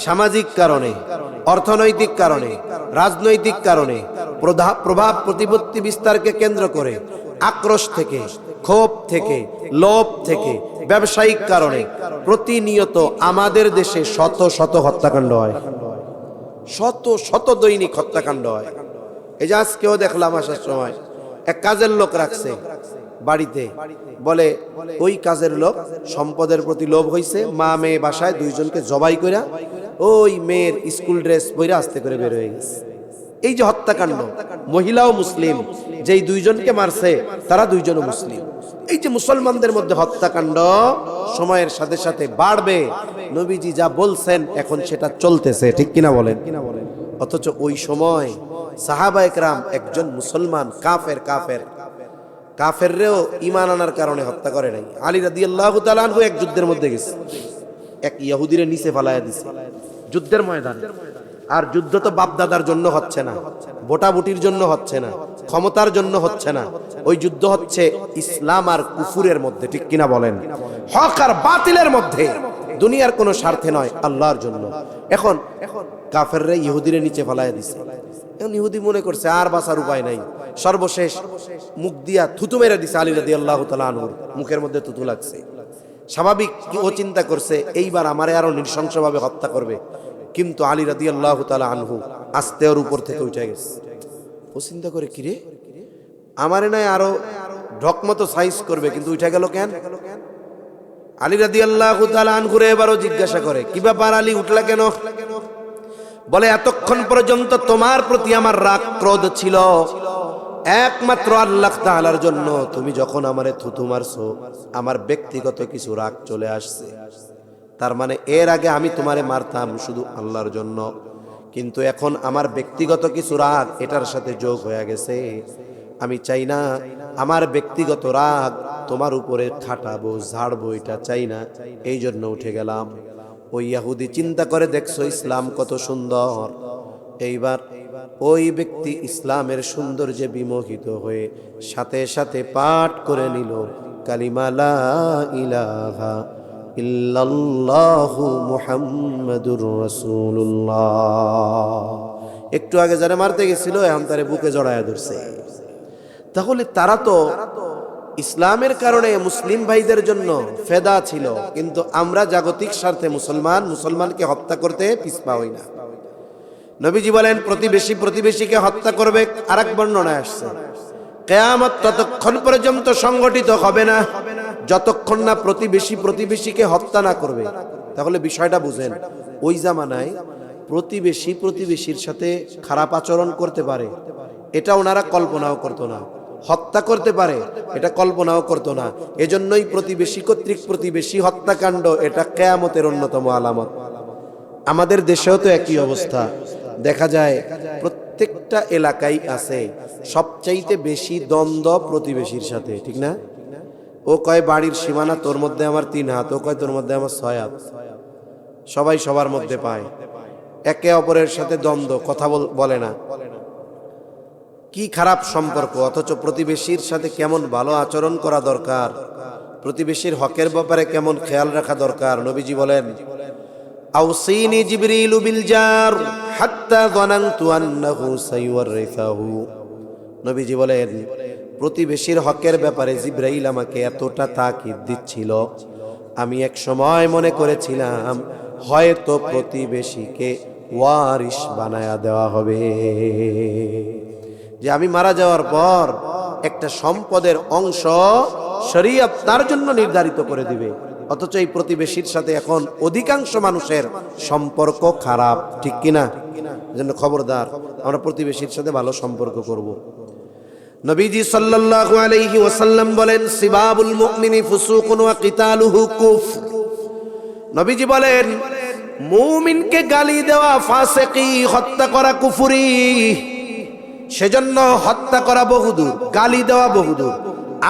সামাজিক কারণে, অর্থনৈতিক কারণে, রাজনৈতিক কারণে, প্রভাব প্রতিপত্তি বিস্তারকে কেন্দ্র করে, আক্রোশ থেকে, ক্ষোভ থেকে, লোভ থেকে, ব্যবসায়িক কারণে প্রতিনিয়ত আমাদের দেশে শত শত হত্যাকাণ্ড হয়, শত শত দৈনিক হত্যাকাণ্ড হয়। এই যে আজকেও দেখলাম আসার সময় এক কাজের লোক রাখছে বাড়িতে, বলে ওই কাজের লোক সম্পদের প্রতি লোভ হইছে, মা মেয়ে বাসায় দুইজনকে জবাই কইরা ওই মেয়ের স্কুল ড্রেস পইরা আস্তে করে বের হয়ে গেছে। এই যে হত্যাকাণ্ড, মহিলাও মুসলিম, যেই দুইজনকে মারছে তারা দুইজনও মুসলিম। এই যে মুসলমানদের মধ্যে হত্যাকাণ্ড সময়ের সাথে সাথে বাড়বে, নবীজি যা বলছেন এখন সেটা চলতেছে, ঠিক কিনা বলেন? অথচ ওই সময় সাহাবায়ে কেরাম একজন মুসলমান কাফেররেও ঈমান আনার কারণে হত্যা করে নাই। আলী রাদিয়াল্লাহু তাআলা আনহু এক যুদ্ধের মধ্যে গেছে, এক ইহুদিরে নিচে ফালায়া দিছে যুদ্ধের ময়দানে। আর যুদ্ধ তো বাপদাদার জন্য হচ্ছে না, ভোটাভুটির জন্য হচ্ছে না, ক্ষমতার জন্য হচ্ছে না, ওই যুদ্ধ হচ্ছে ইসলাম আর কুফুরের মধ্যে, ঠিক কিনা বলেন? হক আর বাতিলের মধ্যে, দুনিয়ার কোনো স্বার্থে নয়, আল্লাহর জন্য। এখন কাফেররা ইহুদিরে নিচে ফালায়া দিছে। এখন ইহুদি মনে করছে আর বাঁচার উপায় নাই, সর্বশেষ মুখ দিয়া থুতু মেরে দিছে আলী রাদিয়াল্লাহু তাআলা আনহুর মুখের মধ্যে থুতু লাগছে। স্বাভাবিক ও চিন্তা করছে এইবার আমারে আরো নৃশংসভাবে হত্যা করবে, কিন্তু আলী রাদিয়াল্লাহু তাআলা আনহু আস্তে ওর উপর থেকে উঠে গেছে। ও চিন্তা করে, কিরে আমারে নাই আরো ঢকমতো সাইজ করবে, কিন্তু উঠে গেল কেন? আলী রাদিয়াল্লাহু তাআলা আনহুরে এবারও জিজ্ঞাসা করে, কি ব্যাপার আলী, উঠলা কেন? বলে, এতক্ষণ পর্যন্ত তোমার প্রতি আমার রাগ ক্রোধ ছিল একমাত্র আল্লাহ তাআলার জন্য। তুমি যখন আমারে থুতু মারছো, আমার ব্যক্তিগত কিছু রাগ চলে আসছে। তার মানে এর আগে আমি তোমারে মারতাম শুধু আল্লাহর জন্য, কিন্তু এখন আমার ব্যক্তিগত কিছু রাগ এটার সাথে যোগ হয়ে গেছে। আমি চাই না আমার ব্যক্তিগত রাগ তোমার উপরে খাটাবো, ঝাড়বো, এটা চাই না, এই জন্য উঠে গেলাম। ওই ইহুদি চিন্তা করে, দেখছো ইসলাম কত সুন্দর। এইবার ওই ব্যক্তি ইসলামের সৌন্দর্যে বিমোহিত হয়ে সাথে সাথে পাঠ করে নিল কালিমা লা ইলাহা ইল্লাল্লাহু মুহাম্মাদুর রাসূলুল্লাহ। একটু আগে যারা মারতে গেছিল এখন তারে বুকে জড়ায়া ধরছে। তাহলে তারা তো ইসলামের কারণে মুসলিম ভাইদের জন্য ফেদা ছিল, কিন্তু আমরা জাগতিক স্বার্থে মুসলমানকে হত্যা করতে পিছপা হই না। নবীজি বলেন, প্রতিবেশীকে হত্যা করবে। আরেক বর্ণনায় আসছে, কিয়ামত ততক্ষণ পর্যন্ত সংগঠিত হবে না যতক্ষণ না প্রতিবেশীকে হত্যা না করবে। তাহলে বিষয়টা বুঝেন, ওই জামানায় প্রতিবেশীর সাথে খারাপ আচরণ করতে পারে, এটা ওনারা কল্পনাও করতো না। হত্যা করতে পারে, এটা কল্পনাও করতো না। এজন্যই প্রতিবেশী কর্তৃক প্রতিবেশী হত্যাকাণ্ড, এটা কিয়ামতের অন্যতম আলামত। আমাদের দেশেও তো একই অবস্থা দেখা যায়, প্রত্যেকটা এলাকায় আছে সবচাইতে বেশি দ্বন্দ্ব প্রতিবেশীর সাথে, ঠিক না? ও কয় বাড়ির সীমানা তোর মধ্যে আমার 3 হাত, ও কয় তোর মধ্যে আমার 6 হাত। সবাই সবার মধ্যে পায়, একে অপরের সাথে দ্বন্দ্ব, কথা বলে না। কি খারাপ সম্পর্ক! অথচ প্রতিবেশীর সাথে কেমন ভালো আচরণ করা দরকার, প্রতিবেশীর হকের ব্যাপারে কেমন খেয়াল রাখা দরকার। নবীজি বলেন, আউসিনি জিবরিলু বিল জার হাত্তা যানানতু আন্নাহু সাইওয়ারিসাহু। নবীজি বলেন, প্রতিবেশীর হকের ব্যাপারে জিবরাইল আমাকে এতটা তাকিদ দিচ্ছিল, আমি এক সময় মনে করেছিলাম হয়তো প্রতিবেশীকে ওয়ারিশ বানায়া দেওয়া হবে, যে আমি মারা যাওয়ার পর একটা সম্পদের অংশ শরীয়ত তার জন্য নির্ধারিত করে দিবে। অথচ এই প্রতিবেশীর সাথে এখন অধিকাংশ মানুষের সম্পর্ক খারাপ, ঠিক কিনা? এজন্য খবরদার, আমরা প্রতিবেশীর সাথে ভালো সম্পর্ক করব। নবীজি সাল্লাল্লাহু আলাইহি ওয়াসাল্লাম বলেন, সিবাবুল মুমিনি ফুসুকুন ওয়া কিতালুহু কুফর। নবীজি বলেন, মুমিনকে গালি দেওয়া ফাসিকি, হত্যা করা কুফরি। সেজন্য হত্যা করা বহুদূর, গালি দেওয়া বহুদূর।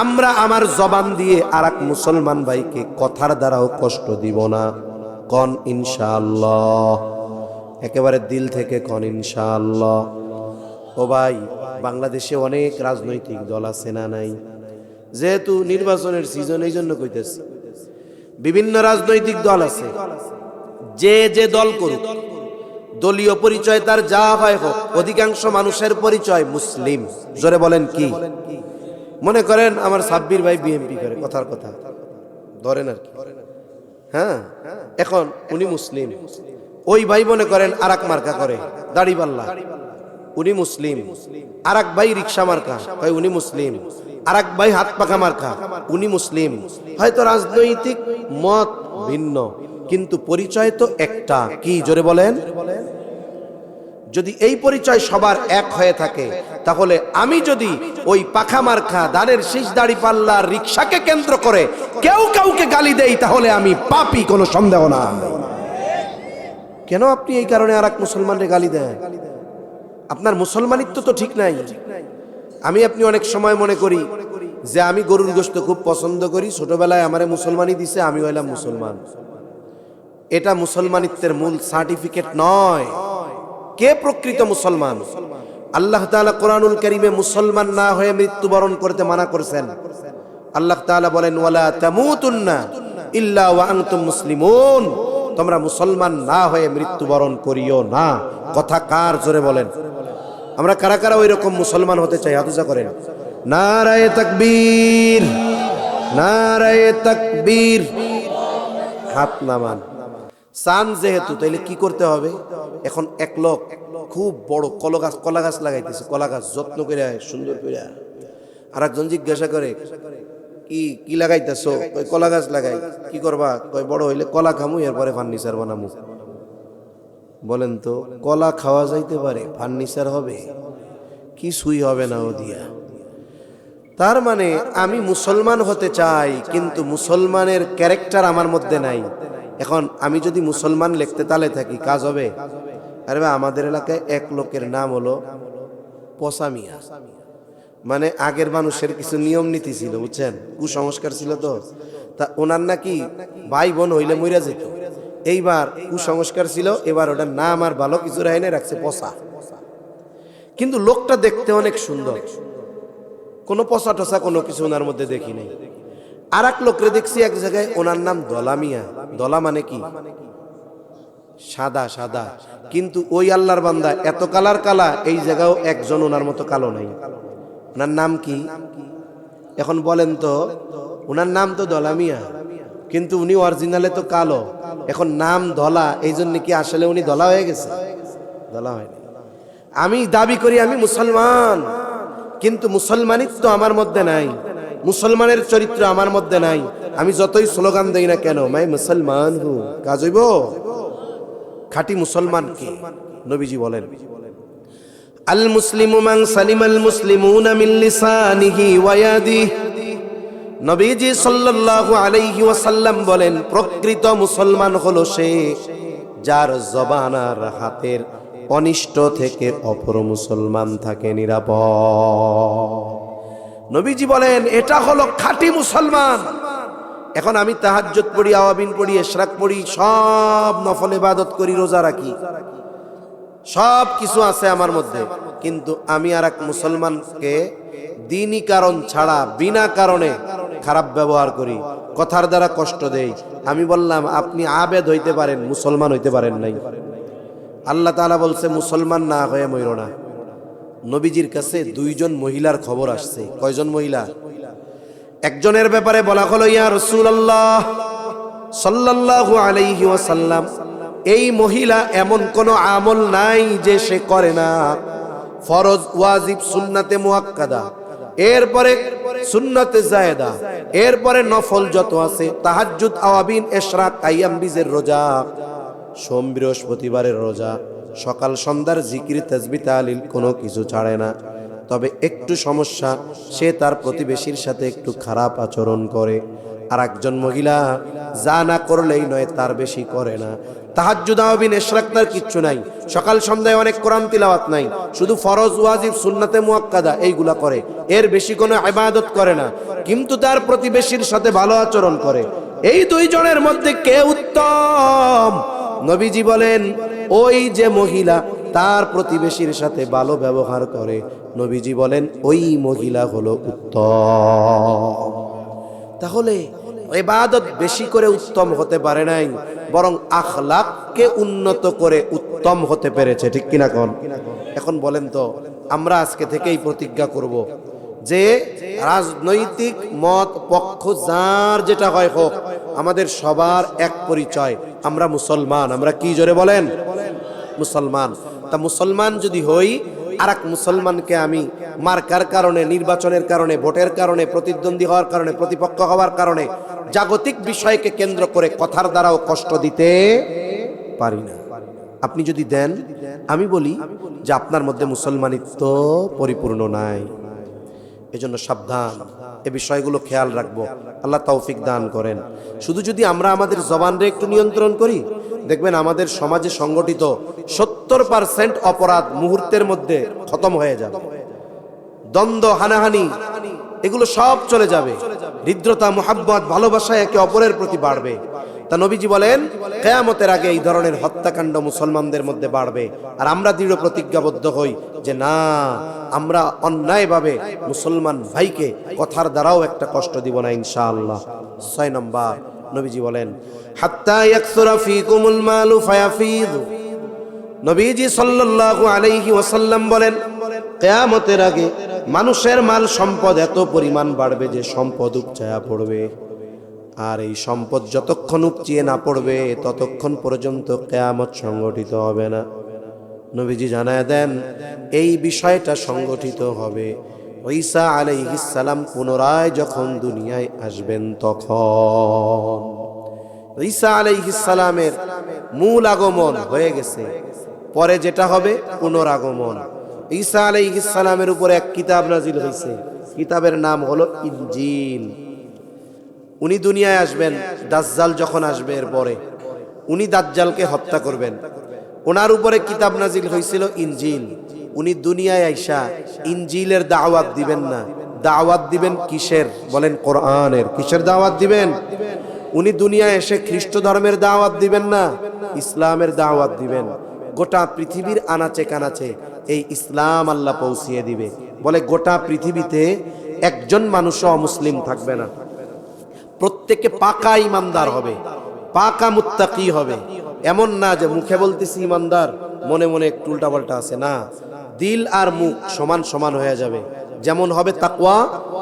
আমরা আমার জবান দিয়ে আরেক মুসলমান ভাইকে কথার দ্বারাও কষ্ট দিব না। কোন ইনশাআল্লাহ, একেবারে দিল থেকে কোন ইনশাআল্লাহ। ও ভাই, বাংলাদেশে অনেক রাজনৈতিক দল আছে না নাই? যেহেতু নির্বাচনের সিজন, এই জন্য কইতেছি, বিভিন্ন রাজনৈতিক দল আছে। যে দল করুক, দলীয় পরিচয় তার যা হয় হোক, অধিকাংশ মানুষের পরিচয় মুসলিম। জোরে বলেন কি? মনে করেন আমার সাব্বির ভাই বিএনপি করে, কথার কথা ধরেন আর কি, হ্যাঁ, এখন উনি মুসলিম। ওই ভাই মনে করেন আরেক মার্কা করে, দাড়িপাল্লা, উনি মুসলিম। আরেক ভাই রিক্সা মার্কা, হয় উনি মুসলিম। আরেক ভাই হাত পাখা মার্কা, উনি মুসলিম। হয়তো রাজনৈতিক মত ভিন্ন, কিন্তু পরিচয় তো একটা। কি? জোরে বলেন। যদি এই পরিচয় সবার এক হয়ে থাকে, তাহলে আমি যদি ওই পাখা মার্খা দানের শীষ দাড়ি পাল্লার রিকশাকে কেন্দ্র করে কেউ কাউকে গালি দেই, তাহলে আমি পাপী, কোনো সন্দেহ না। কেন আপনি এই কারণে আর এক মুসলমানরে গালি দেন? আপনার মুসলমানিত্ব তো ঠিক নাই। আমি আপনি অনেক সময় মনে করি যে আমি গরুর গোশত খুব পছন্দ করি, ছোটবেলায় আমারে মুসলমানই দিছে, আমি হইলাম মুসলমান। এটা মুসলমানিত্বের মূল সার্টিফিকেট নয়। কে প্রকৃত মুসলমান? আল্লাহ তাআলা কোরআনুল কারীমে মুসলমান না হয়ে মৃত্যুবরণ করতে মানা করেছেন। আল্লাহ তাআলা বলেন, ওয়ালা তামুতুন্না ইল্লা ওয়া আনতুম মুসলিমুন, তোমরা মুসলমান না হয়ে মৃত্যুবরণ করিও না। কথা কার? জোরে বলেন। আমরা কারা কারা ওই রকম মুসলমান হতে চাই? হাত উঁচা করেন। নারায়ে তাকবীর, নারায়ে তাকবীর। হাত নামান। চান যেহেতু, তাইলে কি করতে হবে? এখন এক লোক খুব বড় কলা গাছ লাগাইতেছে, কলা গাছ যত্ন করে সুন্দর করে। আর একজন জিজ্ঞাসা করে, কি লাগাইতেছো? কলা গাছ লাগাই। কি করবা? কয় বড় হইলে কলা খামু, এরপরে ফার্নিচার বানামু। বলেন তো, কলা খাওয়া যাইতে পারে, ফার্নিচার হবে? কিছুই হবে না ও দিয়া। তার মানে আমি মুসলমান হতে চাই, কিন্তু মুসলমানের ক্যারেক্টার আমার মধ্যে নাই। এখন আমি যদি মুসলমান লিখতে তালে থাকি, কাজ হবে? আরে ভাই, আমাদের এলাকায় এক লোকের নাম হলো পচা মিয়া। মানে আগের মানুষের কিছু নিয়ম নীতি ছিল, বুঝছেন, কুসংস্কার ছিল তো। তা ওনার নাকি ভাই বোন হইলে মইরা যেত। এইবার কুসংস্কার ছিল, এবার ওটার নাম আর ভালো কিছু রাইনে রাখছে পচা। কিন্তু লোকটা দেখতে অনেক সুন্দর, কোনো পচা টসা কোনো কিছু ওনার মধ্যে দেখি নাই। আর এক লোকরে দেখছি এক জায়গায়, ওনার নাম দলা মিয়া। দলা মানে কি? সাদা সাদা। কিন্তু ওই আল্লাহর বান্দা এত কালার কালা, এই জায়গাও একজন ওনার মতো কালো নাই। ওনার নাম কি? এখন বলেন তো, ওনার নাম তো দলা মিয়া, কিন্তু উনি অরিজিনালে তো কালো। এখন নাম ধলা, এই জন্য কি আসলে উনি ধলা হয়ে গেছে? ধলা হয়নি। আমি দাবি করি আমি মুসলমান, কিন্তু মুসলমানিত্ব আমার মধ্যে নাই, মুসলমানের চরিত্র আমার মধ্যে নাই। আমি যতই স্লোগান দেই না কেন, মাই মুসলমান হু, কাজ হইব? খাঁটি মুসলমান কে? নবীজি বলেন, আল মুসলিমু মান সালিমাল মুসলিমুনা মিন লিসানিহি ওয়া ইয়াদিহি। নবীজি সাল্লাল্লাহু আলাইহি ওয়াসাল্লাম বলেন, প্রকৃত মুসলমান হলো সে যার জবান আর হাতের অনিষ্ট থেকে অপর মুসলমান থাকে নিরাপদ। নবীজি বলেন, এটা হলো খাঁটি মুসলমান। এখন আমি তাহাজ্জুদ পড়ি, আওয়াবিন পড়ি, ইশরাক পড়ি, সব নফল ইবাদত করি, রোজা রাখি, সব কিছু আছে আমার মধ্যে, কিন্তু আমি আর এক মুসলমানকে দ্বীনি কারণ ছাড়া বিনা কারণে খারাপ ব্যবহার করি, কথার দ্বারা কষ্ট দেই। আমি বললাম, আপনি আবেদ হইতে পারেন, মুসলমান হইতে পারেন নাই। আল্লাহ তাআলা বলছে, মুসলমান না হয়ে মইরো না। নবীজির কাছে দুইজন মহিলার খবর আসছে। কয়জন মহিলা? একজনের ব্যাপারে বলা হলো, ইয়া রাসূলুল্লাহ সাল্লাল্লাহু আলাইহি ওয়াসাল্লাম, এই মহিলা এমন কোন আমল নাই যে সে করে না, ফরজ, ওয়াজিব, সুন্নাতে মুআক্কাদা, এরপরে সুন্নাতে জায়েদা, এরপরে নফল যত আছে, তাহাজ্জুদ, আওয়াবিন, ইশরাক, আইয়াম বীজের রোজা, সোম বৃহস্পতিবারের রোজা, সকাল সন্ধ্যার জিকির, তাসবিহ, তাহলিল, কোনো কিছু ছাড়ে না। তবে একটু সমস্যা, সে তার প্রতিবেশীর সাথে একটু খারাপ আচরণ করে। আর একজন মহিলা যা না করলেই নয়, তার বেশি করে না। তাহাজ্জুদ, আওয়াবিন, ইশরাক তার কিচ্ছু নাই, সকাল সন্ধ্যায় অনেক কোরআন তিলাওয়াত নাই, শুধু ফরজ, ওয়াজিব, সুন্নাতে মুআক্কাদা এইগুলা করে, এর বেশি কোনো ইবাদত করে না, কিন্তু তার প্রতিবেশীর সাথে ভালো আচরণ করে। এই দুইজনের মধ্যে কে উত্তম? নবীজি বলেন, ওই যে মহিলা তার প্রতিবেশীর সাথে ভালো ব্যবহার করে, নবীজি বলেন ওই মহিলা হলো উত্তম। তাহলে ইবাদত বেশি করে উত্তম হতে পারে নাই, বরং আখলাককে উন্নত করে উত্তম হতে পেরেছে। ঠিক কিনা কোন? এখন বলেন তো, আমরা আজকে থেকেই প্রতিজ্ঞা করব যে রাজনৈতিক মত পক্ষ যার যেটা হয় হোক, আমাদের সবার এক পরিচয়, আমরা মুসলমান। আমরা কি, জোরে বলেন? মুসলমান। তা মুসলমান যদি হই, আর এক মুসলমানকে আমি মার্কার কারণে, নির্বাচনের কারণে, ভোটের কারণে, প্রতিদ্বন্দ্বী হওয়ার কারণে, প্রতিপক্ষ হওয়ার কারণে, জাগতিক বিষয়কে কেন্দ্র করে কথার দ্বারাও কষ্ট দিতে পারি না। আপনি যদি দেন, আমি বলি যে আপনার মধ্যে মুসলমানিত্ব পরিপূর্ণ নাই। এজন্য সাবধান, এই বিষয়গুলো খেয়াল রাখবো। আল্লাহ তৌফিক দান করেন। শুধু যদি আমরা আমাদের জবানরে একটু নিয়ন্ত্রণ করি, দেখবেন আমাদের সমাজে সংগঠিত 70% অপরাধ মুহূর্তের মধ্যে খতম হয়ে যাবে। দ্বন্দ্ব, হানাহানি এগুলো সব চলে যাবে। হৃদ্রতা, মুহাব্বত, ভালোবাসা একে অপরের প্রতি বাড়বে। তা নবীজি বলেন কিয়ামতের আগে এই ধরনের হত্যাকাণ্ড মুসলমানদের মধ্যে বাড়বে। আর আমরা দৃঢ় প্রতিজ্ঞাবদ্ধ হই যে না, আমরা অন্যায়ভাবে মুসলমান ভাইকে কথার দ্বারাও একটা কষ্ট দিব না ইনশাআল্লাহ। 6 নম্বর, নবীজি বলেন হাত্তা ইয়াকসুরা ফীকুমুল মালু ফায়াফিদ। নবীজি সাল্লাল্লাহু আলাইহি ওয়াসাল্লাম বলেন কিয়ামতের আগে মানুষের মাল সম্পদ এত পরিমাণ বাড়বে যে সম্পদ উপচায়া পড়বে। আর এই সম্পদ যতক্ষণ উপচিয়ে না পড়বে ততক্ষণ পর্যন্ত কিয়ামত সংগঠিত হবে না। নবীজি জানায় দেন এই বিষয়টা সংগঠিত হবে ঈসা আলাইহিস সালাম পুনরায় যখন দুনিয়ায় আসবেন তখন। ঈসা আলাইহিস সালামের মূল আগমন হয়ে গেছে, পরে যেটা হবে পুনরাগমন। ঈসা আলাইহিস সালামের উপর এক কিতাব নাজিল হয়েছে, কিতাবের নাম হলো ইনজিল। উনি দুনিয়ায় আসবেন, দাজ্জাল যখন আসবে এর পরে উনি দাজ্জালকে হত্যা করবেন। ওনার উপরে কিতাব নাজিল হয়েছিল ইনজিল। উনি দুনিয়ায় আইসা ইনজিলের দাওয়াত দিবেন না, দাওয়াত দিবেন কিসের? বলেন কোরআনের। কিসের দাওয়াত দিবেন? উনি দুনিয়ায় এসে খ্রিস্ট ধর্মের দাওয়াত দিবেন না, ইসলামের দাওয়াত দিবেন। গোটা পৃথিবীর আনাচে কানাচে এই ইসলাম আল্লাহ পৌঁছিয়ে দিবে। বলে গোটা পৃথিবীতে একজন মানুষও অমুসলিম থাকবে না, প্রত্যেকে পাকা ইমানদার হবে, পাকা মুত্তাকি হবে। এমন না যে মুখে বলতেছি ইমানদার, মনে মনে একটু উল্টাপাল্টা আছে, না, দিল আর মুখ সমান সমান হয়ে যাবে। যেমন হবে তাকওয়া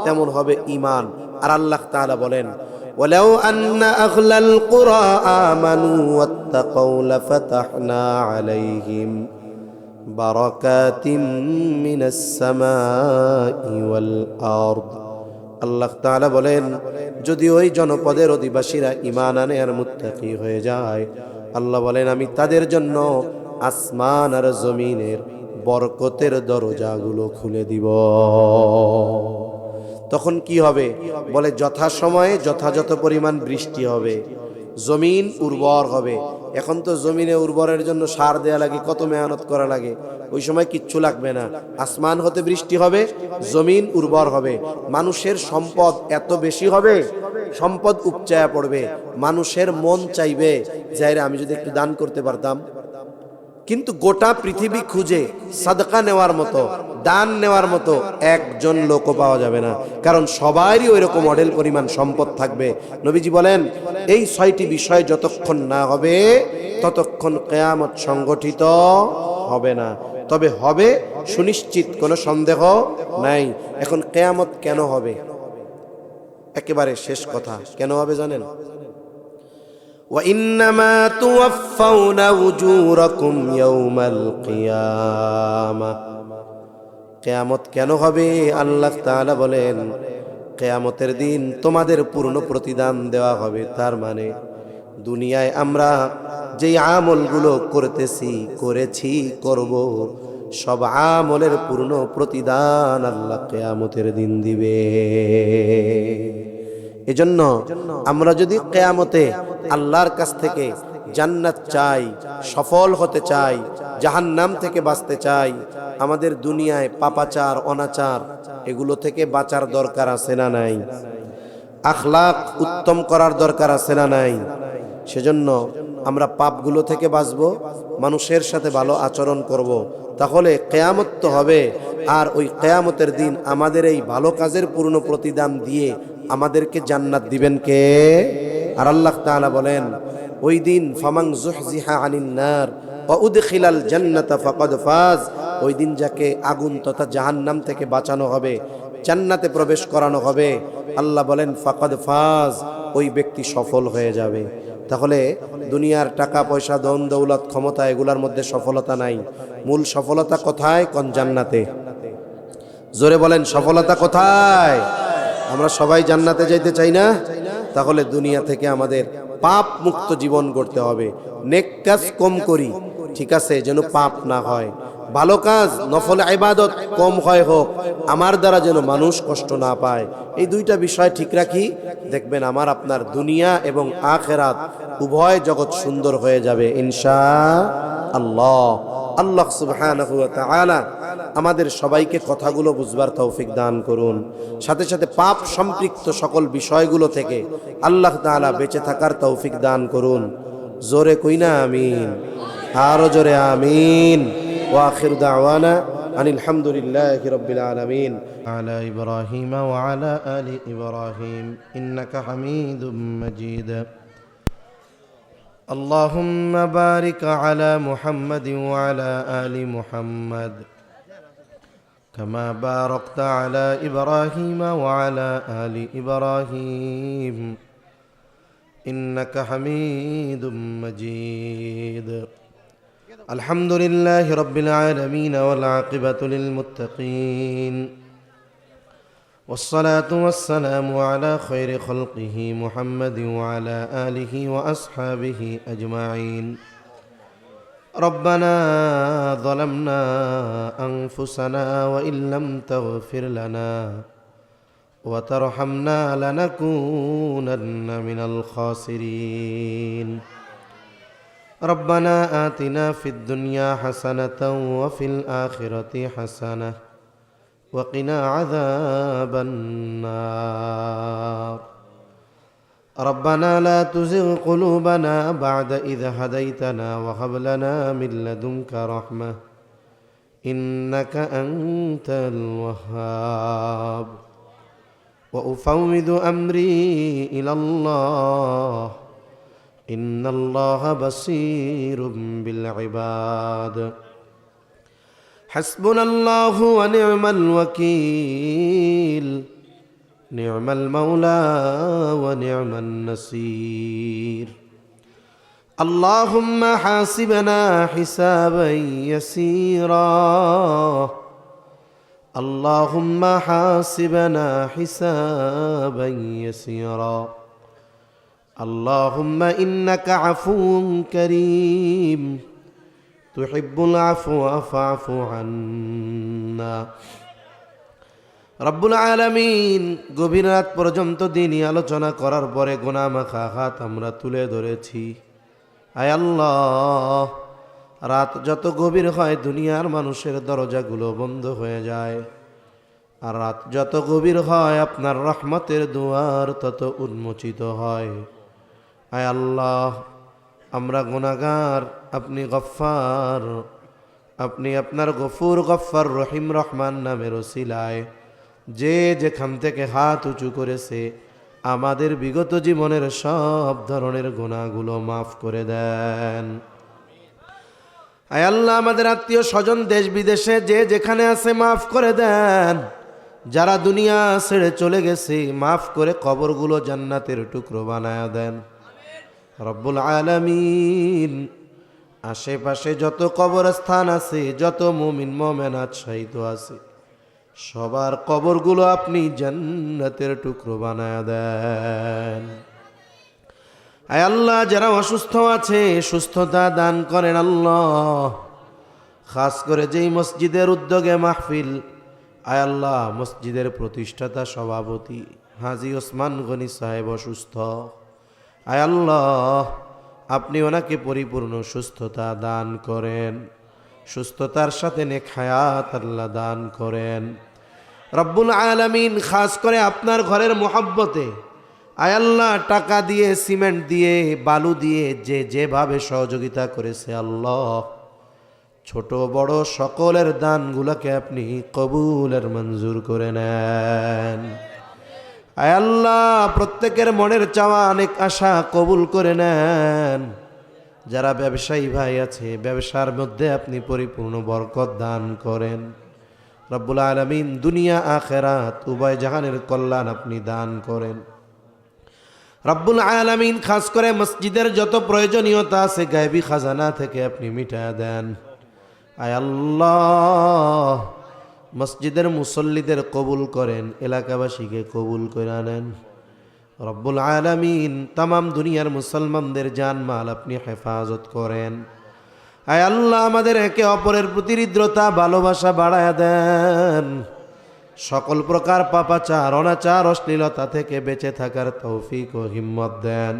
তেমন হবে ঈমান। আর আল্লাহ তাআলা বলেন ওয়ালাউ আন্না আহলাল কুরা আমানু ওয়াত্তাকাউ লাফাতাহনা আলাইহিম বারাকাতিম মিনাস সামাই ওয়াল আরদ। আল্লাহ তাআলা বলেন যদি ওই জনপদের অধিবাসীরা ঈমান আনে আর মুত্তাকি হয়ে যায়, আল্লাহ বলেন আমি তাদের জন্য আসমান আর জমিনের বরকতের দরজাগুলো খুলে দিব। তখন কি হবে? বলে যথাসময়ে যথাযথ পরিমাণ বৃষ্টি হবে, জমিন উর্বর হবে। এখন তো জমিনে উর্বরের জন্য সার দেয়া লাগে, কত মেহনত করা লাগে, ওই সময় কিচ্ছু লাগবে না। আসমান হতে বৃষ্টি হবে, জমিন উর্বর হবে, মানুষের সম্পদ এত বেশি হবে, সম্পদ উপচায়া পড়বে। মানুষের মন চাইবে যে আমি যদি একটু দান করতে পারতাম। কিন্তু গোটা পৃথিবী খুঁজে সাদকা নেওয়ার মতো, দান নেওয়ার মতো একজন লোকও পাওয়া যাবে না, কারণ সবারই ওই রকম মডেল পরিমাণ সম্পদ থাকবে। নবীজি বলেন এই 6টি বিষয় যতক্ষণ না হবে ততক্ষণ কিয়ামত সংগঠিত হবে না। তবে হবে সুনিশ্চিত, কোনো সন্দেহ নাই। এখন কিয়ামত কেন হবে? একেবারে শেষ কথা, কেন হবে জানেন? وَإِنَّمَا تُوَفَّوْنَ أُجُورَكُمْ يَوْمَ الْقِيَامَةِ। কিয়ামত কেন হবে? আল্লাহ তাআলা বলেন কিয়ামতের দিন তোমাদের পূর্ণ প্রতিদান দেওয়া হবে। তার মানে দুনিয়ায় আমরা যেই আমলগুলো করেছি করব, সব আমলের পূর্ণ প্রতিদান আল্লাহ কিয়ামতের দিন দিবে। এজন্য আমরা যদি কিয়ামতে আল্লাহর কাছ থেকে জান্নাত চাই, সফল হতে চাই, জাহান্নাম থেকে বাঁচতে চাই, আমাদের দুনিয়ায় পাপাচার, অনাচার এগুলো থেকে বাঁচার দরকার আছে না নাই? আখলাক উত্তম করার দরকার আছে না নাই? সেজন্য আমরা পাপগুলো থেকে বাঁচবো, মানুষের সাথে ভালো আচরণ করব, তাহলে কিয়ামত তো হবে। আর ওই কিয়ামতের দিন আমাদের এই ভালো কাজের পূর্ণ প্রতিদান দিয়ে আমাদেরকে জান্নাত দিবেন কে? আর আল্লাহ তাআলা বলেন ওই দিন ফামান যুহজিহা আনিন নার ওয়া উদখিলাল জান্নাতা ফাকাদ ফাজ। ওই দিন যাকে আগুন তথা জাহান্নাম থেকে বাঁচানো হবে, জান্নাতে প্রবেশ করানো হবে, আল্লাহ বলেন ফাকাদ ফাজ, ওই ব্যক্তি সফল হয়ে যাবে। তাহলে দুনিয়ার টাকা পয়সা, ধন দৌলত, ক্ষমতা এগুলার মধ্যে সফলতা নাই। মূল সফলতা কোথায়? কোন জান্নাতে। জোরে বলেন সফলতা কোথায়? আমরা সবাই জান্নাতে যাইতে চাই না? তাহলে দুনিয়া থেকে আমাদের পাপ মুক্ত জীবন গড়তে হবে, নেক কাজ কম করি, ঠিক আছে, যেন পাপ না হয়, ভালো কাজ নফল ইবাদত কম হয় হোক, আমার দ্বারা যেন মানুষ কষ্ট না পায়, এই দুইটা বিষয় ঠিক রাখি, দেখবেন আমার আপনার দুনিয়া এবং আখিরাত উভয় জগৎ সুন্দর হয়ে যাবে ইনশাআল্লাহ। আল্লাহ সুবহানাহু ওয়া তাআলা আমাদের সবাইকে কথাগুলো বুঝবার তৌফিক দান করুন, সাথে সাথে পাপ সম্পৃক্ত সকল বিষয়গুলো থেকে আল্লাহ তাআলা বেঁচে থাকার তৌফিক দান করুন। জোরে কইনা আমিন, আরো জোরে আমিন। ওয়া আখিরু দাওয়ানা আনিল হামদুলিল্লাহি রাব্বিল আলামিন। আলা ইব্রাহিম ওয়া আলা আলি ইব্রাহিম ইন্নাকা হামিদুম মাজিদ। اللهم بارك على محمد وعلى آل محمد كما باركت على إبراهيم وعلى آل إبراهيم إنك حميد مجيد. الحمد لله رب العالمين والعاقبة للمتقين والصلاة والسلام على خير خلقه محمد وعلى آله وأصحابه أجمعين. ربنا ظلمنا أنفسنا وإن لم تغفر لنا وترحمنا لنكونن من الخاسرين. ربنا آتنا في الدنيا حسنة وفي الآخرة حسنة وقنا عذاب النار. ربنا لا تزغ قلوبنا بعد إذ هديتنا وهب لنا من لدنك رحمة إنك أنت الوهاب. وأفوض أمري إلى الله إن الله بصير بالعباد. حسبنا الله ونعم الوكيل نعم المولى ونعم النصير. اللهم حاسبنا حسابا يسيرا اللهم حاسبنا حسابا يسيرا. اللهم إنك عفو كريم تحب العفو فاعف عنا. রব্বুল আলামিন, গভীর রাত পর্যন্ত দিনই আলোচনা করার পরে গুনাহ মাখা হাত আমরা তুলে ধরেছি। আয় আল্লাহ, রাত যত গভীর হয় দুনিয়ার মানুষের দরজাগুলো বন্ধ হয়ে যায়, আর রাত যত গভীর হয় আপনার রহমতের দুয়ার তত উন্মোচিত হয়। আয় আল্লাহ, আমরা গুনাহগার, আপনি গফফার, আপনি আপনার গফুর গফফার রহিম রহমান নামের ওসিলায় যে যেখান থেকে হাত উঁচু করেছে আমাদের বিগত জীবনের সব ধরনের গুনাহগুলো মাফ করে দেন। আয় আল্লাহ, আমাদের আত্মীয় স্বজন দেশ বিদেশে যে যেখানে আছে মাফ করে দেন। যারা দুনিয়া ছেড়ে চলে গেছে মাফ করে কবরগুলো জান্নাতের টুকরো বানায়া দেন রব্বুল আলামিন। আশেপাশে যত কবরস্থান আছে, যত মুমিন মুমিনাত শহীদ আছে, সবার কবরগুলো আপনি জান্নাতের টুকরো বানায়া দেন। আয় আল্লাহ, যারা অসুস্থ আছে সুস্থতা দান করেন আল্লাহ। খাস করে যেই মসজিদের উদ্যোগে মাহফিল, আয় আল্লাহ, মসজিদের প্রতিষ্ঠাতা সভাপতি হাজী ওসমান গনি সাহেব অসুস্থ। আয় আল্লাহ, আপনি ওনাকে পরিপূর্ণ সুস্থতা দান করেন, সুস্থতার সাথে নেক হায়াত আল্লাহ দান করেন রব্বুল আলামিন। খাস করে আপনার ঘরের মোহাব্বতে আয় আল্লাহ, টাকা দিয়ে, সিমেন্ট দিয়ে, বালু দিয়ে যে যেভাবে সহযোগিতা করেছে আল্লাহ, ছোট বড় সকলের দানগুলোকে আপনি কবুলের মঞ্জুর করে নেন। আয় আল্লাহ, প্রত্যেকের মনের চাওয়া অনেক আশা কবুল করে নেন। যারা ব্যবসায়ী ভাই আছে, ব্যবসার মধ্যে আপনি পরিপূর্ণ বরকত দান করেন রব্বুল আলামিন। দুনিয়া আখিরাত উভয় জাহানের কল্যাণ আপনি দান করেন রব্বুল আলামিন। খাস করে মসজিদের যত প্রয়োজনীয়তা আছে গায়বী খাজানা থেকে আপনি মিটায়া দেন। আয় আল্লাহ, মসজিদের মুসল্লিদের কবুল করেন, এলাকাবাসীকে কবুল করে নেন রব্বুল আলামিন। তামাম দুনিয়ার মুসলমানদের জানমাল আপনি হেফাজত করেন। আয় আল্লাহ আমাদের একে অপরের প্রতি হৃদ্রতা ভালোবাসা বাড়ায়া দেন। সকল প্রকার পাপাচার অনাচার অশ্লীলতা থেকে বেঁচে থাকার তৌফিক ও হিম্মত দেন।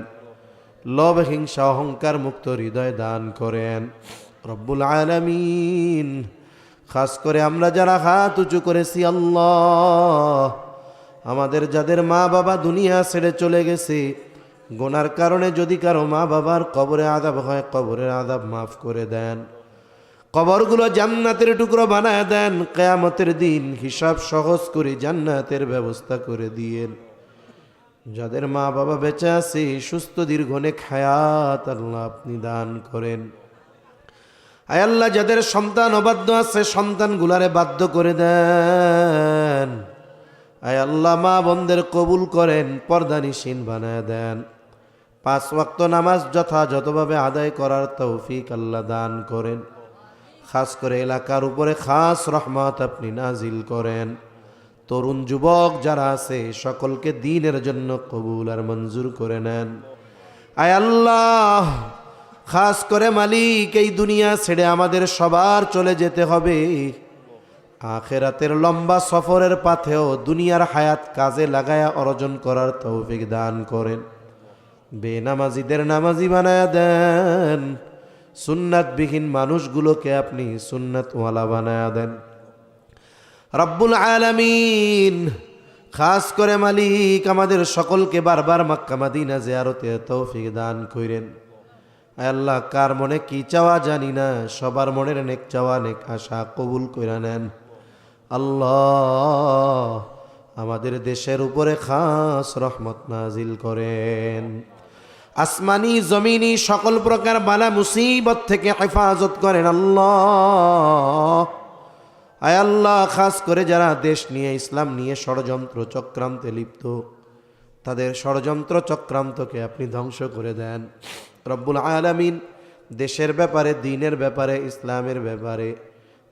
লোভ হিংসা অহংকার মুক্ত হৃদয় দান করেন রব্বুল আলামিন। খাস করে আমরা যারা হাত উঁচু করেছি আল্লাহ, আমাদের যাদের মা বাবা দুনিয়া ছেড়ে চলে গেছে, গুনার কারণে যদি কারো মা বাবার কবরে আযাব হয়, কবরের আযাব মাফ করে দেন। কবরগুলো জান্নাতের টুকরো বানায় দেন। কিয়ামতের দিন হিসাব সহজ করে জান্নাতের ব্যবস্থা করে দিয়েন। যাদের মা বাবা বেঁচে আছে সুস্থ দীর্ঘ নেক হায়াত আল্লাহ আপনি দান করেন। আয় আল্লাহ যাদের সন্তান অবাধ্য আছে সন্তানগুলারে বাধ্য করে দেন। আয় আল্লাহ মা বোনদের কবুল করেন, পর্দানিশীন বানায় দেন। 5 ওয়াক্ত নামাজ যথাযথভাবে আদায় করার তৌফিক আল্লাহ দান করেন। খাস করে এলাকার উপরে খাস রহমত আপনি নাজিল করেন। তরুণ যুবক যারা আছে সকলকে দ্বীনের জন্য কবুল আর মঞ্জুর করে নেন। আয় আল্লাহ খাস করে মালিক এই দুনিয়া ছেড়ে আমাদের সবার চলে যেতে হবে। আখিরাতের লম্বা সফরের পথেও দুনিয়ার হায়াত কাজে লাগায়া অর্জন করার তৌফিক দান করেন। বেনামাজিদের নামাজি বানায়া দেন। সুন্নাতবিহীন মানুষগুলোকে আপনি সুন্নাতওয়ালা বানায়া দেন রব্বুল আলামিন। খাস করে মালিক আমাদের সকলকে বারবার মক্কা মদিনা জিয়ারতে তৌফিক দান করেন। আল্লাহ কার মনে কি চাওয়া জানি না, সবার মনের নেক চাওয়া নেক আশা কবুল কইরা নেন। আল্লাহ আমাদের দেশের উপরে খাস রহমত নাজিল করেন। আসমানি জমিনি সকল প্রকার বালা মুসিবত থেকে হেফাজত করেন আল্লাহ। আয় আল্লাহ খাস করে যারা দেশ নিয়ে ইসলাম নিয়ে ষড়যন্ত্র চক্রান্তে লিপ্ত, তাদের ষড়যন্ত্র চক্রান্তকে আপনি ধ্বংস করে দেন রব্বুল আলামিন। দেশের ব্যাপারে, দ্বীনের ব্যাপারে, ইসলামের ব্যাপারে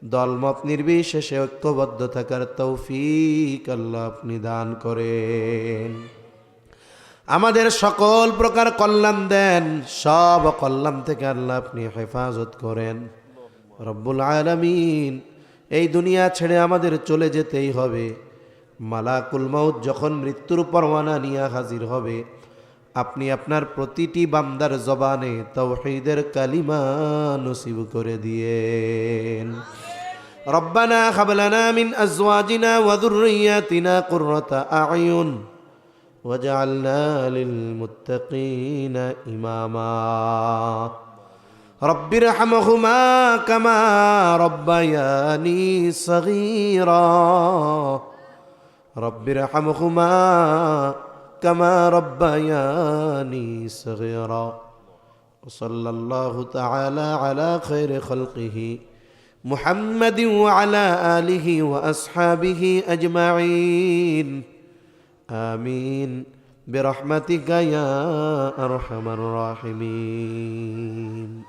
দলমত নির্বিশেষে ঐক্যবদ্ধ থাকার তৌফিক আল্লাহ আপনি দান করেন। আমাদের সকল প্রকার কল্যাণ দেন, সব কল্যাণ থেকে আল্লাহ আপনি হেফাজত করেন রব্বুল আলামিন। এই দুনিয়া ছেড়ে আমাদের চলে যেতেই হবে। মালাকুল মাউত যখন মৃত্যুর পরওয়ানা নিয়ে হাজির হবে, আপনি আপনার প্রতিটি বান্দার জবানে তাওহীদের কালিমা নসিব করে দিয়েন। রব্বানা হাব লানা মিন আজওয়াজিনা ওয়া যুররিয়াতিনা কুররাতা আ'য়ুন ওয়াজআলনা লিল মুত্তাকিনা ইমামা। রব্বিরহামহুমা কামা রব্বায়ানি সগীরা। রব্বিরহামহুমা কামা রব্বায়ানি সগীরা। সাল্লাল্লাহু তাআলা আলা খায়রি খালকিহি মুহাম্মাদিন ওয়া আলা আলিহি ওয়া আসহাবিহি আজমাইন। আমিন বিরহমাতিকা ইয়া আরহামার রাহিমিন।